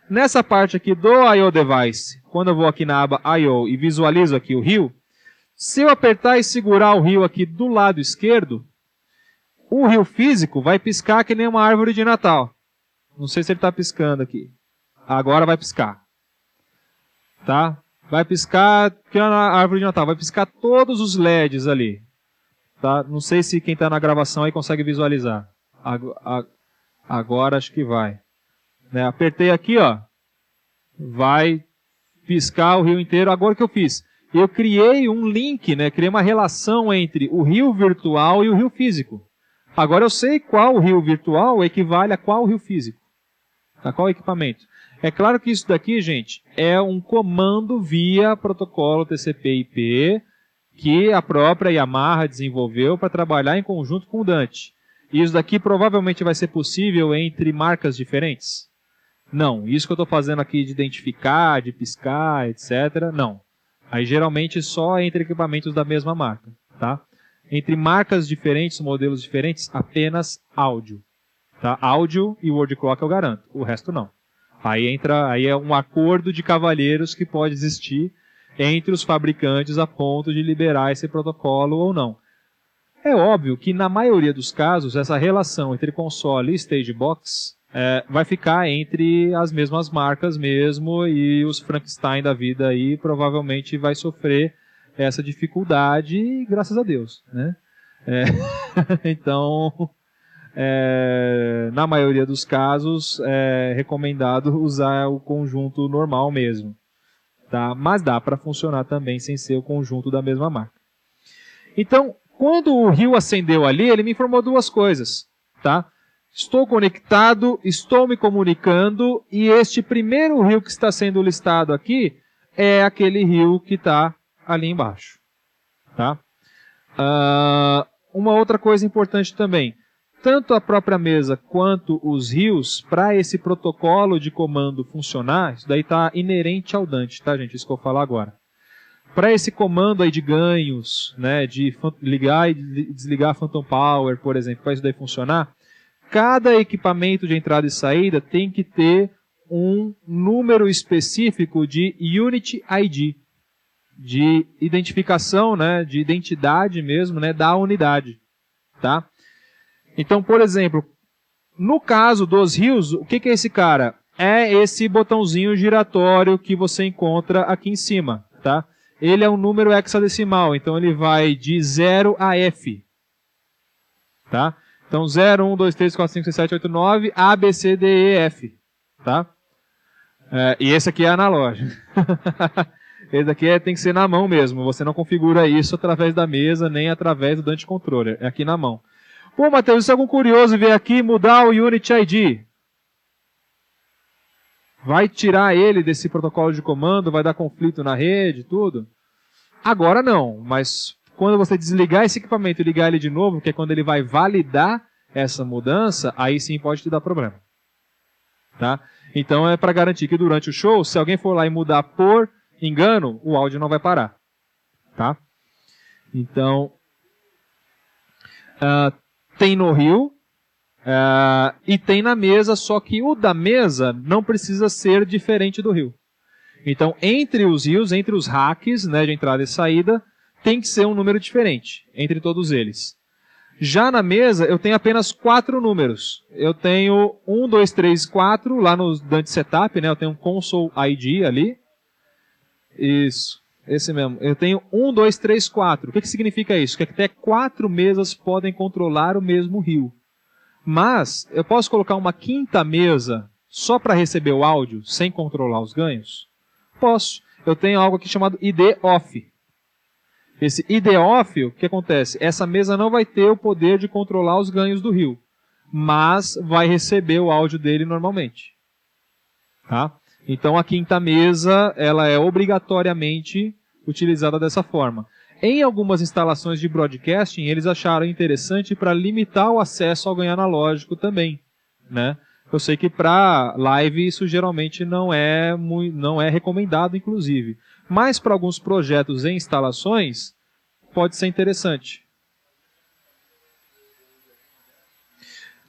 C: Nessa parte aqui do I/O Device, quando eu vou aqui na aba I/O e visualizo aqui o rio, se eu apertar e segurar o rio aqui do lado esquerdo, o rio físico vai piscar que nem uma árvore de Natal. Não sei se ele está piscando aqui. Agora vai piscar. Tá? Vai piscar que é uma árvore de Natal. Vai piscar todos os LEDs ali. Tá? Não sei se quem está na gravação aí consegue visualizar. Agora acho que vai. Né? Apertei aqui, ó. Vai piscar o rio inteiro. Agora o que eu fiz? Eu criei um link, né? Criei uma relação entre o rio virtual e o rio físico. Agora eu sei qual rio virtual equivale a qual rio físico. A qual equipamento. É claro que isso daqui, gente, é um comando via protocolo TCP/IP que a própria Yamaha desenvolveu para trabalhar em conjunto com o Dante. E isso daqui provavelmente vai ser possível entre marcas diferentes. Não, isso que eu estou fazendo aqui de identificar, de piscar, etc. Não. Aí geralmente só entre equipamentos da mesma marca, tá? Entre marcas diferentes, modelos diferentes, apenas áudio. Tá? Áudio e word clock eu garanto, o resto não. Aí é um acordo de cavalheiros que pode existir entre os fabricantes a ponto de liberar esse protocolo ou não. É óbvio que na maioria dos casos essa relação entre console e stage box vai ficar entre as mesmas marcas mesmo, e os Frankenstein da vida aí provavelmente vai sofrer essa dificuldade, graças a Deus, né? Então, na maioria dos casos é recomendado usar o conjunto normal mesmo, tá? Mas dá para funcionar também sem ser o conjunto da mesma marca. Então, quando o Rio acendeu ali, ele me informou duas coisas, tá? Estou conectado, estou me comunicando, e este primeiro rio que está sendo listado aqui é aquele rio que está ali embaixo. Tá? Uma outra coisa importante também, tanto a própria mesa quanto os rios, para esse protocolo de comando funcionar, isso daí está inerente ao Dante, tá, gente? Isso que eu vou falar agora. Para esse comando aí de ganhos, né, de ligar e desligar Phantom Power, por exemplo, para isso daí funcionar, cada equipamento de entrada e saída tem que ter um número específico de Unit ID, de identificação, né, de identidade mesmo, né, da unidade. Tá? Então, por exemplo, no caso dos rios, o que é esse cara? É esse botãozinho giratório que você encontra aqui em cima. Tá? Ele é um número hexadecimal, então ele vai de 0 a F. Tá? Então 0, 1, 2, 3, 4, 5, 6, 7, 8, 9, A, B, C, D, E, F. Tá? E esse aqui é analógico. Esse daqui tem que ser na mão mesmo. Você não configura isso através da mesa, nem através do Dante Controller. É aqui na mão. Pô, Matheus, se algum curioso vier aqui mudar o Unit ID, vai tirar ele desse protocolo de comando, vai dar conflito na rede, tudo? Agora não, mas quando você desligar esse equipamento e ligar ele de novo, que é quando ele vai validar essa mudança, aí sim pode te dar problema. Tá? Então é para garantir que durante o show, se alguém for lá e mudar por engano, o áudio não vai parar. Tá? Então, tem no Rio e tem na mesa, só que o da mesa não precisa ser diferente do Rio. Então, entre os rios, entre os racks, né, de entrada e saída, tem que ser um número diferente entre todos eles. Já na mesa, eu tenho apenas 4 números. Eu tenho 1, 2, 3, 4, lá no Dante Setup, né, eu tenho um Console ID ali. Isso, esse mesmo. Eu tenho 1, 2, 3, 4. O que significa isso? Que até 4 mesas podem controlar o mesmo rio. Mas, eu posso colocar uma quinta mesa só para receber o áudio, sem controlar os ganhos? Posso. Eu tenho algo aqui chamado ID Off. Esse ID Off, o que acontece? Essa mesa não vai ter o poder de controlar os ganhos do rio, mas vai receber o áudio dele normalmente. Tá? Então a quinta mesa, ela é obrigatoriamente utilizada dessa forma. Em algumas instalações de broadcasting, eles acharam interessante para limitar o acesso ao ganho analógico também, né? Eu sei que para live isso geralmente não é recomendado, inclusive. Mas para alguns projetos e instalações, pode ser interessante.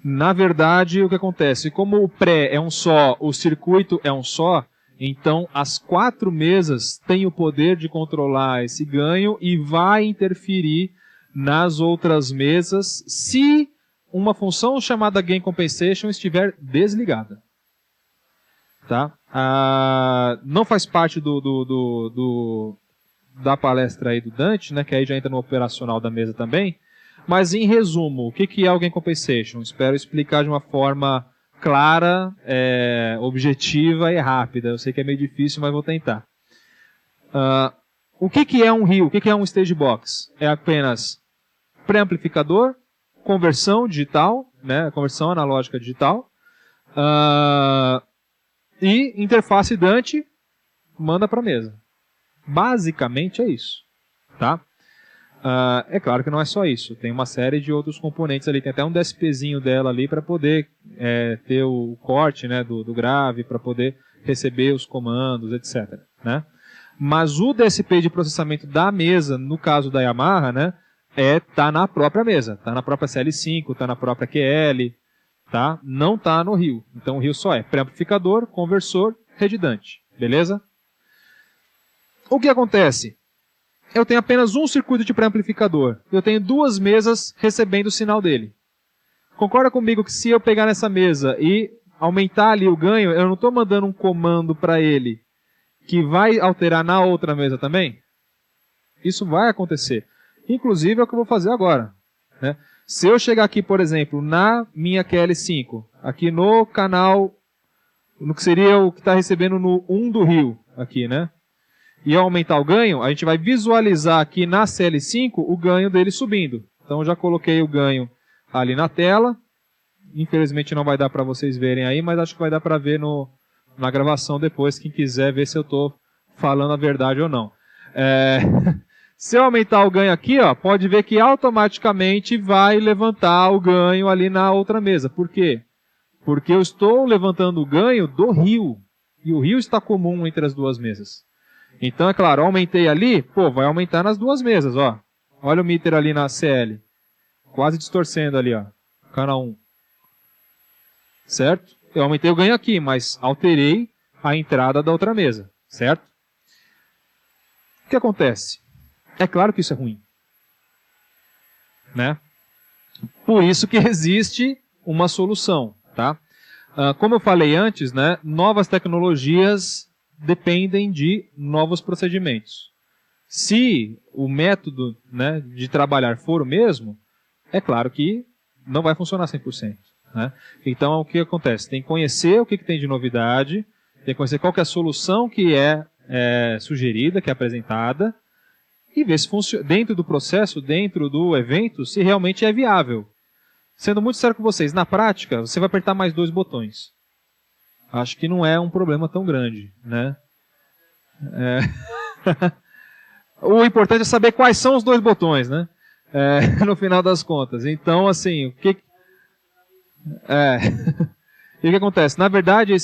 C: Na verdade, o que acontece? Como o pré é um só, o circuito é um só, então as 4 mesas têm o poder de controlar esse ganho e vai interferir nas outras mesas se uma função chamada Gain Compensation estiver desligada. Tá? Não faz parte da palestra aí do Dante, né, que aí já entra no operacional da mesa também, mas em resumo, o que é o Gain Compensation? Espero explicar de uma forma clara, objetiva e rápida. Eu sei que é meio difícil, mas vou tentar. O que é um rio? O que é um stage box? É apenas pré-amplificador, conversão digital, né, conversão analógica digital, e interface Dante manda para a mesa. Basicamente é isso. Tá? É claro que não é só isso. Tem uma série de outros componentes ali. Tem até um DSPzinho dela ali para poder ter o corte, né, do grave, para poder receber os comandos, etc. Né? Mas o DSP de processamento da mesa, no caso da Yamaha, né, tá na própria mesa. Tá na própria CL5, tá na própria QL, tá? Não tá no Rio. Então o Rio só é pré-amplificador, conversor, redundante. Beleza? O que acontece? Eu tenho apenas um circuito de pré-amplificador. Eu tenho duas mesas recebendo o sinal dele. Concorda comigo que se eu pegar nessa mesa e aumentar ali o ganho, eu não estou mandando um comando para ele que vai alterar na outra mesa também? Isso vai acontecer. Inclusive é o que eu vou fazer agora. Né? Se eu chegar aqui, por exemplo, na minha QL5, aqui no canal, no que seria o que está recebendo no 1 do Rio, aqui, né? E ao aumentar o ganho, a gente vai visualizar aqui na CL5 o ganho dele subindo. Então eu já coloquei o ganho ali na tela. Infelizmente não vai dar para vocês verem aí, mas acho que vai dar para ver na gravação depois, quem quiser ver se eu estou falando a verdade ou não. Se eu aumentar o ganho aqui, ó, pode ver que automaticamente vai levantar o ganho ali na outra mesa. Por quê? Porque eu estou levantando o ganho do Rio. E o Rio está comum entre as duas mesas. Então, é claro, aumentei ali, vai aumentar nas duas mesas, ó. Olha o meter ali na CL. Quase distorcendo ali, ó. Canal 1. Certo? Eu aumentei o ganho aqui, mas alterei a entrada da outra mesa. Certo? O que acontece? É claro que isso é ruim. Né? Por isso que existe uma solução, tá? Como eu falei antes, né, novas tecnologias dependem de novos procedimentos. Se o método, né, de trabalhar for o mesmo, é claro que não vai funcionar 100%. Né? Então, o que acontece? Tem que conhecer o que tem de novidade, tem que conhecer qual que é a solução que é sugerida, que é apresentada, e ver se funciona dentro do processo, dentro do evento, se realmente é viável. Sendo muito sério com vocês, na prática, você vai apertar mais 2 botões. Acho que não é um problema tão grande, né? O importante é saber quais são os 2 botões, né? No final das contas. Então, assim, o que e o que acontece? Na verdade,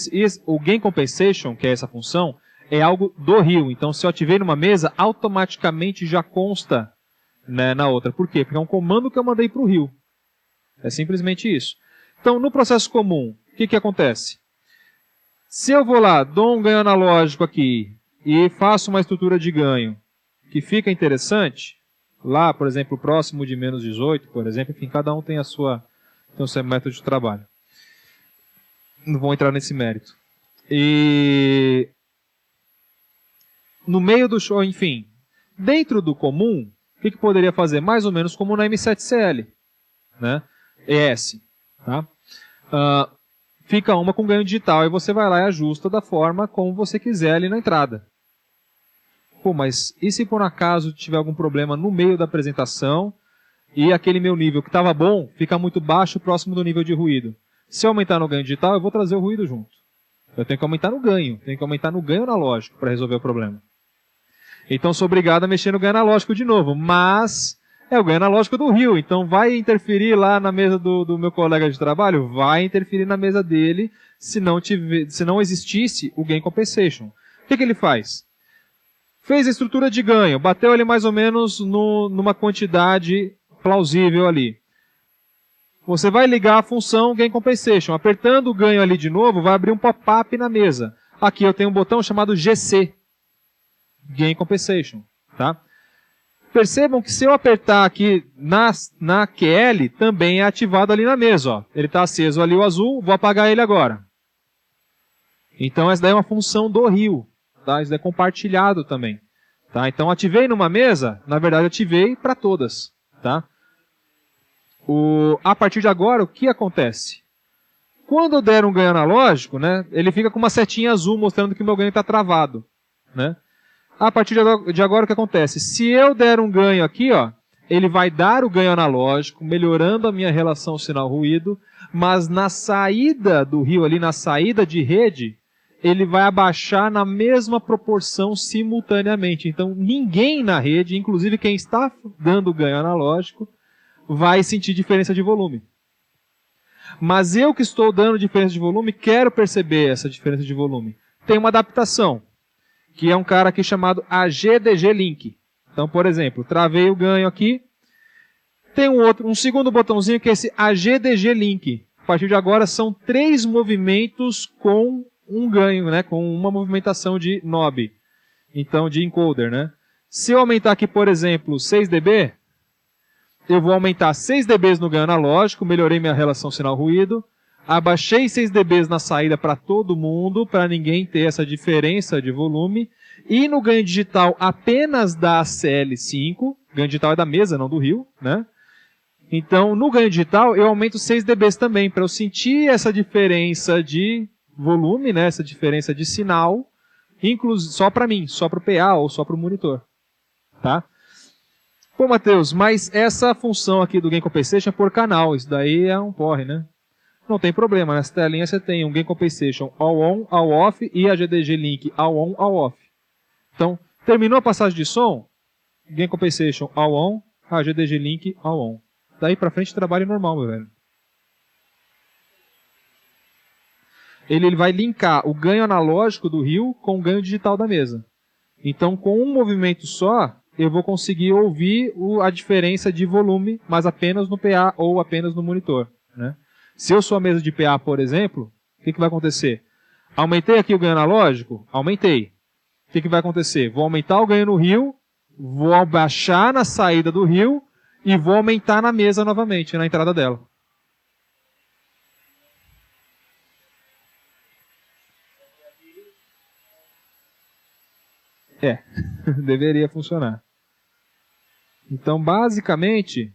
C: o Gain Compensation, que é essa função, é algo do Rio. Então, se eu ativei numa mesa, automaticamente já consta, né, na outra. Por quê? Porque é um comando que eu mandei para o Rio. É simplesmente isso. Então, no processo comum, o que acontece? Se eu vou lá, dou um ganho analógico aqui e faço uma estrutura de ganho que fica interessante, lá, por exemplo, próximo de menos 18, por exemplo, enfim, cada um tem o seu método de trabalho. Não vou entrar nesse mérito. E no meio do show, enfim, dentro do comum, o que poderia fazer? Mais ou menos como na M7CL, né? ES, tá? Fica uma com ganho digital e você vai lá e ajusta da forma como você quiser ali na entrada. Mas e se por acaso tiver algum problema no meio da apresentação e aquele meu nível que estava bom fica muito baixo próximo do nível de ruído? Se eu aumentar no ganho digital, eu vou trazer o ruído junto. Eu tenho que aumentar no ganho, tenho que aumentar no ganho analógico para resolver o problema. Então sou obrigado a mexer no ganho analógico de novo, mas é o ganho analógico do Rio, então vai interferir lá na mesa do meu colega de trabalho? Vai interferir na mesa dele se não existisse o Gain Compensation. O que ele faz? Fez a estrutura de ganho, bateu ele mais ou menos numa quantidade plausível ali. Você vai ligar a função Gain Compensation. Apertando o ganho ali de novo, vai abrir um pop-up na mesa. Aqui eu tenho um botão chamado GC. Gain Compensation. Tá? Percebam que se eu apertar aqui na QL, também é ativado ali na mesa. Ó. Ele está aceso ali o azul, vou apagar ele agora. Então essa daí é uma função do Rio. Tá? Isso é compartilhado também. Tá? Então ativei numa mesa, na verdade ativei para todas. Tá? A partir de agora, o que acontece? Quando eu der um ganho analógico, né, ele fica com uma setinha azul mostrando que o meu ganho está travado. Né? A partir de agora, o que acontece? Se eu der um ganho aqui, ó, ele vai dar o ganho analógico, melhorando a minha relação sinal-ruído, mas na saída do Rio, ali na saída de rede, ele vai abaixar na mesma proporção simultaneamente. Então, ninguém na rede, inclusive quem está dando ganho analógico, vai sentir diferença de volume. Mas eu que estou dando diferença de volume, quero perceber essa diferença de volume. Tem uma adaptação, que é um cara aqui chamado AGDG Link. Então, por exemplo, travei o ganho aqui. Tem um segundo botãozinho que é esse AGDG Link. A partir de agora são 3 movimentos com um ganho, né? Com uma movimentação de knob. Então, de encoder, né? Se eu aumentar aqui, por exemplo, 6 dB, eu vou aumentar 6 dB no ganho analógico, melhorei minha relação sinal-ruído, abaixei 6 dB na saída para todo mundo, para ninguém ter essa diferença de volume, e no ganho digital apenas da CL5, ganho digital é da mesa, não do Rio, né? Então, no ganho digital, eu aumento 6 dB também, para eu sentir essa diferença de volume, né? Essa diferença de sinal, só para mim, só para o PA ou só para o monitor. Tá? Pô, Matheus, mas essa função aqui do Gain Compensation é por canal, isso daí é um porre, né? Não tem problema, nessa telinha você tem um Gain Compensation all on, all off e a GDG Link all on, all off. Então, terminou a passagem de som, Gain Compensation all on, a GDG Link all on. Daí pra frente trabalho normal, meu velho. Ele vai linkar o ganho analógico do Rio com o ganho digital da mesa. Então, com um movimento só, eu vou conseguir ouvir a diferença de volume, mas apenas no PA ou apenas no monitor. Né? Se eu sou a mesa de PA, por exemplo, o que vai acontecer? Aumentei aqui o ganho analógico? Aumentei. O que vai acontecer? Vou aumentar o ganho no Rio, vou abaixar na saída do Rio e vou aumentar na mesa novamente, na entrada dela. Deveria funcionar. Então, basicamente,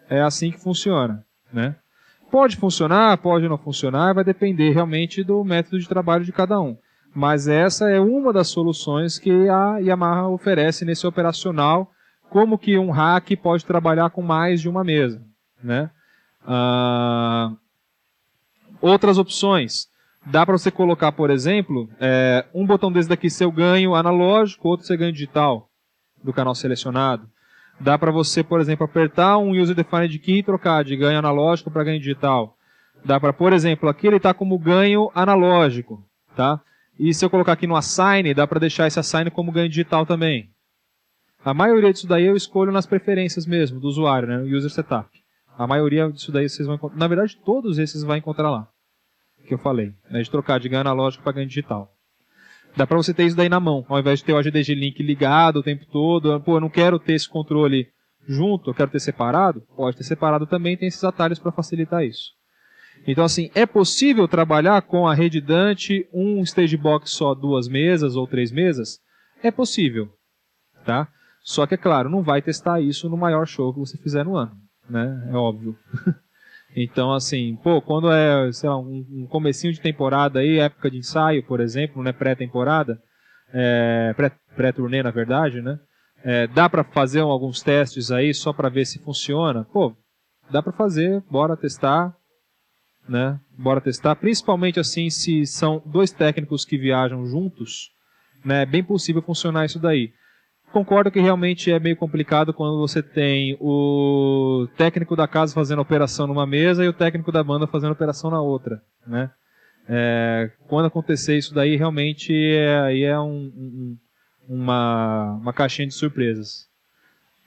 C: é assim que funciona. Né? Pode funcionar, pode não funcionar, vai depender realmente do método de trabalho de cada um. Mas essa é uma das soluções que a Yamaha oferece nesse operacional, como que um rack pode trabalhar com mais de uma mesa. Né? Outras opções. Dá para você colocar, por exemplo, um botão desse daqui ser o ganho analógico, outro ser ganho digital do canal selecionado. Dá para você, por exemplo, apertar um User Defined Key e trocar de ganho analógico para ganho digital. Dá para, por exemplo, aqui ele está como ganho analógico. Tá? E se eu colocar aqui no Assign, dá para deixar esse Assign como ganho digital também. A maioria disso daí eu escolho nas preferências mesmo do usuário, né? User Setup. A maioria disso daí vocês vão encontrar. Na verdade, todos esses vai encontrar lá. Que eu falei, né, de trocar de ganho analógico para ganho digital. Dá para você ter isso daí na mão, ao invés de ter o AGDG Link ligado o tempo todo. Pô, eu não quero ter esse controle junto, eu quero ter separado. Pode ter separado também, tem esses atalhos para facilitar isso. Então, assim, é possível trabalhar com a rede Dante, um stage box só, 2 mesas ou 3 mesas? É possível, tá? Só que, é claro, não vai testar isso no maior show que você fizer no ano, né? É óbvio. Então, assim, pô, quando é, sei lá, um comecinho de temporada aí, época de ensaio, por exemplo, né, pré-temporada, pré-turnê, na verdade, né, dá para fazer alguns testes aí só para ver se funciona? Pô, dá para fazer, bora testar, né, bora testar, principalmente assim, se são 2 técnicos que viajam juntos, né, é bem possível funcionar isso daí. Concordo que realmente é meio complicado quando você tem o técnico da casa fazendo operação numa mesa e o técnico da banda fazendo operação na outra. Né? Quando acontecer isso daí, realmente aí é uma caixinha de surpresas.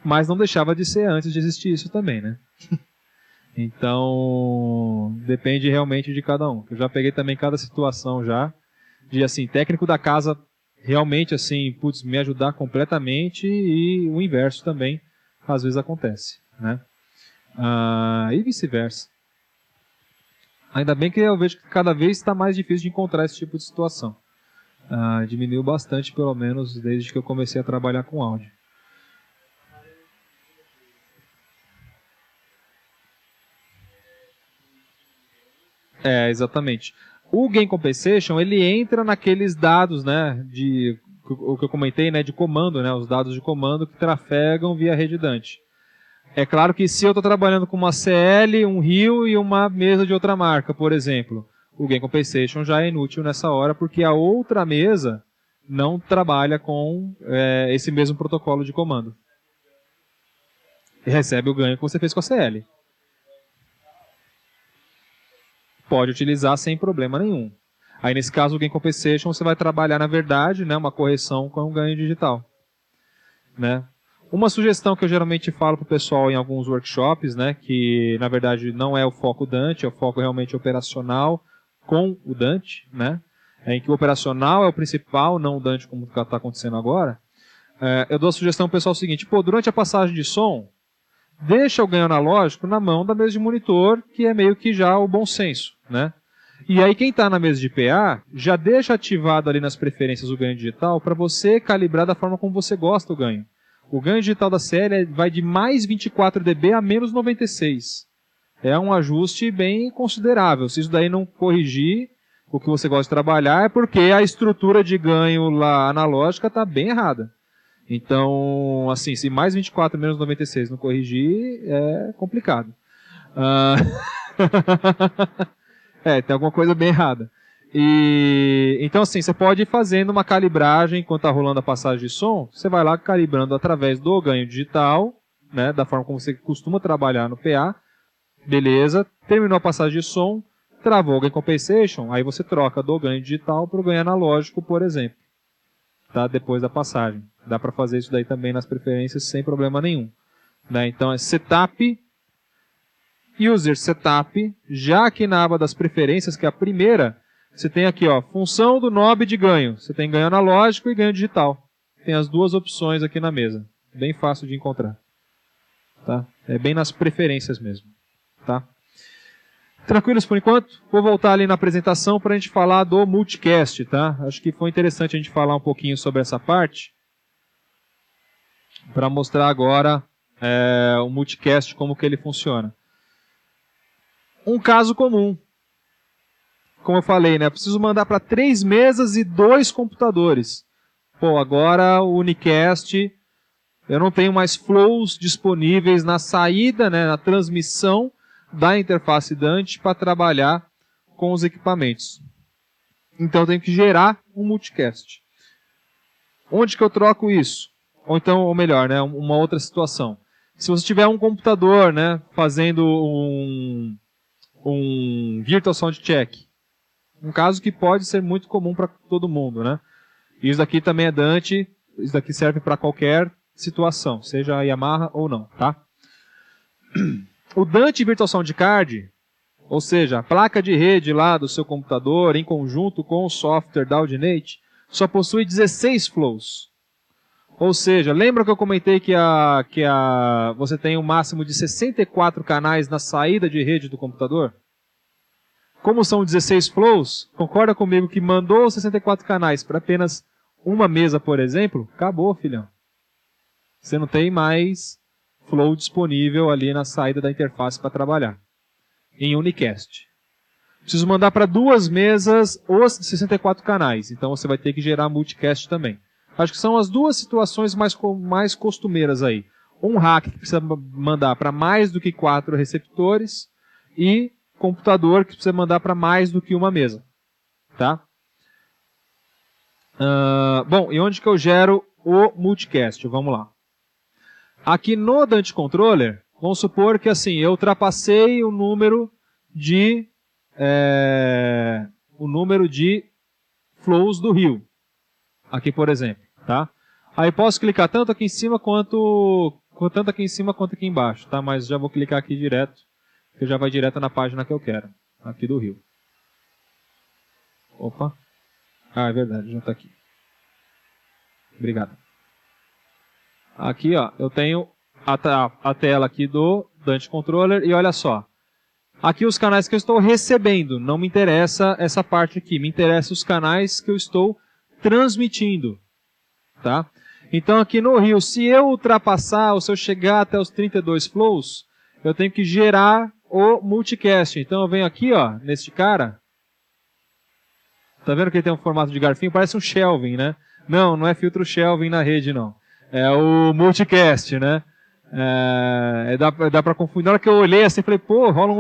C: Mas não deixava de ser antes de existir isso também, né? Então, depende realmente de cada um. Eu já peguei também cada situação já, de assim, técnico da casa realmente, assim, putz, me ajudar completamente e o inverso também, às vezes acontece, né? E vice-versa. Ainda bem que eu vejo que cada vez está mais difícil de encontrar esse tipo de situação. Diminuiu bastante, pelo menos, desde que eu comecei a trabalhar com áudio. Exatamente. O Gain Compensation, ele entra naqueles dados, né, o que eu comentei, né, de comando, né, os dados de comando que trafegam via rede Dante. É claro que se eu estou trabalhando com uma CL, um Rio e uma mesa de outra marca, por exemplo, o Gain Compensation já é inútil nessa hora, porque a outra mesa não trabalha com esse mesmo protocolo de comando. E recebe o ganho que você fez com a CL. Pode utilizar sem problema nenhum. Aí, nesse caso, o Gain Compensation, você vai trabalhar, na verdade, né, uma correção com um ganho digital. Né? Uma sugestão que eu geralmente falo para o pessoal em alguns workshops, né, que, na verdade, não é o foco Dante, é o foco realmente operacional com o Dante, né, em que o operacional é o principal, não o Dante como está acontecendo agora. Eu dou a sugestão para o pessoal seguinte, durante a passagem de som, deixa o ganho analógico na mão da mesa de monitor, que é meio que já o bom senso, né? E aí quem está na mesa de PA, já deixa ativado ali nas preferências o ganho digital para você calibrar da forma como você gosta o ganho. O ganho digital da CL vai de mais 24 dB a menos 96. É um ajuste bem considerável. Se isso daí não corrigir o que você gosta de trabalhar, é porque a estrutura de ganho lá analógica está bem errada. Então, assim, se mais 24 menos 96 não corrigir, é complicado. Tem alguma coisa bem errada. Então, assim, você pode ir fazendo uma calibragem enquanto está rolando a passagem de som. Você vai lá calibrando através do ganho digital, né, da forma como você costuma trabalhar no PA. Beleza, terminou a passagem de som, travou o Gain Compensation, aí você troca do ganho digital para o ganho analógico, por exemplo. Tá? Depois da passagem. Dá para fazer isso daí também nas preferências sem problema nenhum. Né? Então é Setup, User Setup, já aqui na aba das preferências, que é a primeira, você tem aqui, ó, função do knob de ganho. Você tem ganho analógico e ganho digital. Tem as duas opções aqui na mesa. Bem fácil de encontrar. Tá? É bem nas preferências mesmo. Tá? Tranquilos por enquanto? Vou voltar ali na apresentação para a gente falar do multicast. Tá? Acho que foi interessante a gente falar um pouquinho sobre essa parte. Para mostrar agora o multicast, como que ele funciona. Um caso comum. Como eu falei, né? Eu preciso mandar para 3 mesas e 2 computadores. Agora o Unicast, eu não tenho mais flows disponíveis na saída, né, na transmissão da interface Dante para trabalhar com os equipamentos. Então eu tenho que gerar um multicast. Onde que eu troco isso? Ou melhor, né, uma outra situação. Se você tiver um computador, né, fazendo um Virtual Sound Check, um caso que pode ser muito comum para todo mundo, né? Isso daqui também é Dante, isso daqui serve para qualquer situação, seja a Yamaha ou não, tá? O Dante Virtual Sound Card, ou seja, a placa de rede lá do seu computador, em conjunto com o software da Audinate, só possui 16 flows. Ou seja, lembra que eu comentei que você tem um máximo de 64 canais na saída de rede do computador? Como são 16 flows, concorda comigo que mandou 64 canais para apenas uma mesa, por exemplo? Acabou, filhão. Você não tem mais flow disponível ali na saída da interface para trabalhar. Em Unicast. Preciso mandar para 2 mesas os 64 canais. Então você vai ter que gerar multicast também. Acho que são as 2 situações mais costumeiras aí. Um rack que precisa mandar para mais do que 4 receptores e computador que precisa mandar para mais do que uma mesa. Tá? Bom, e onde que eu gero o multicast? Vamos lá. Aqui no Dante Controller, vamos supor que assim, eu ultrapassei o número de flows do rio. Aqui, por exemplo. Tá? Aí posso clicar tanto aqui em cima quanto aqui embaixo. Tá? Mas já vou clicar aqui direto, que já vai direto na página que eu quero. Aqui do rio. Opa. É verdade, já está aqui. Obrigado. Aqui, ó, eu tenho a tela aqui do Dante Controller e olha só. Aqui os canais que eu estou recebendo. Não me interessa essa parte aqui. Me interessa os canais que eu estou transmitindo. Tá? Então aqui no rio, se eu ultrapassar ou se eu chegar até os 32 flows, eu tenho que gerar o multicast. Então eu venho aqui, ó, neste cara. Tá vendo que ele tem um formato de garfinho? Parece um shelving, né? Não é filtro shelving na rede, não. É o multicast, né? Dá pra confundir. Na hora que eu olhei assim, falei, rola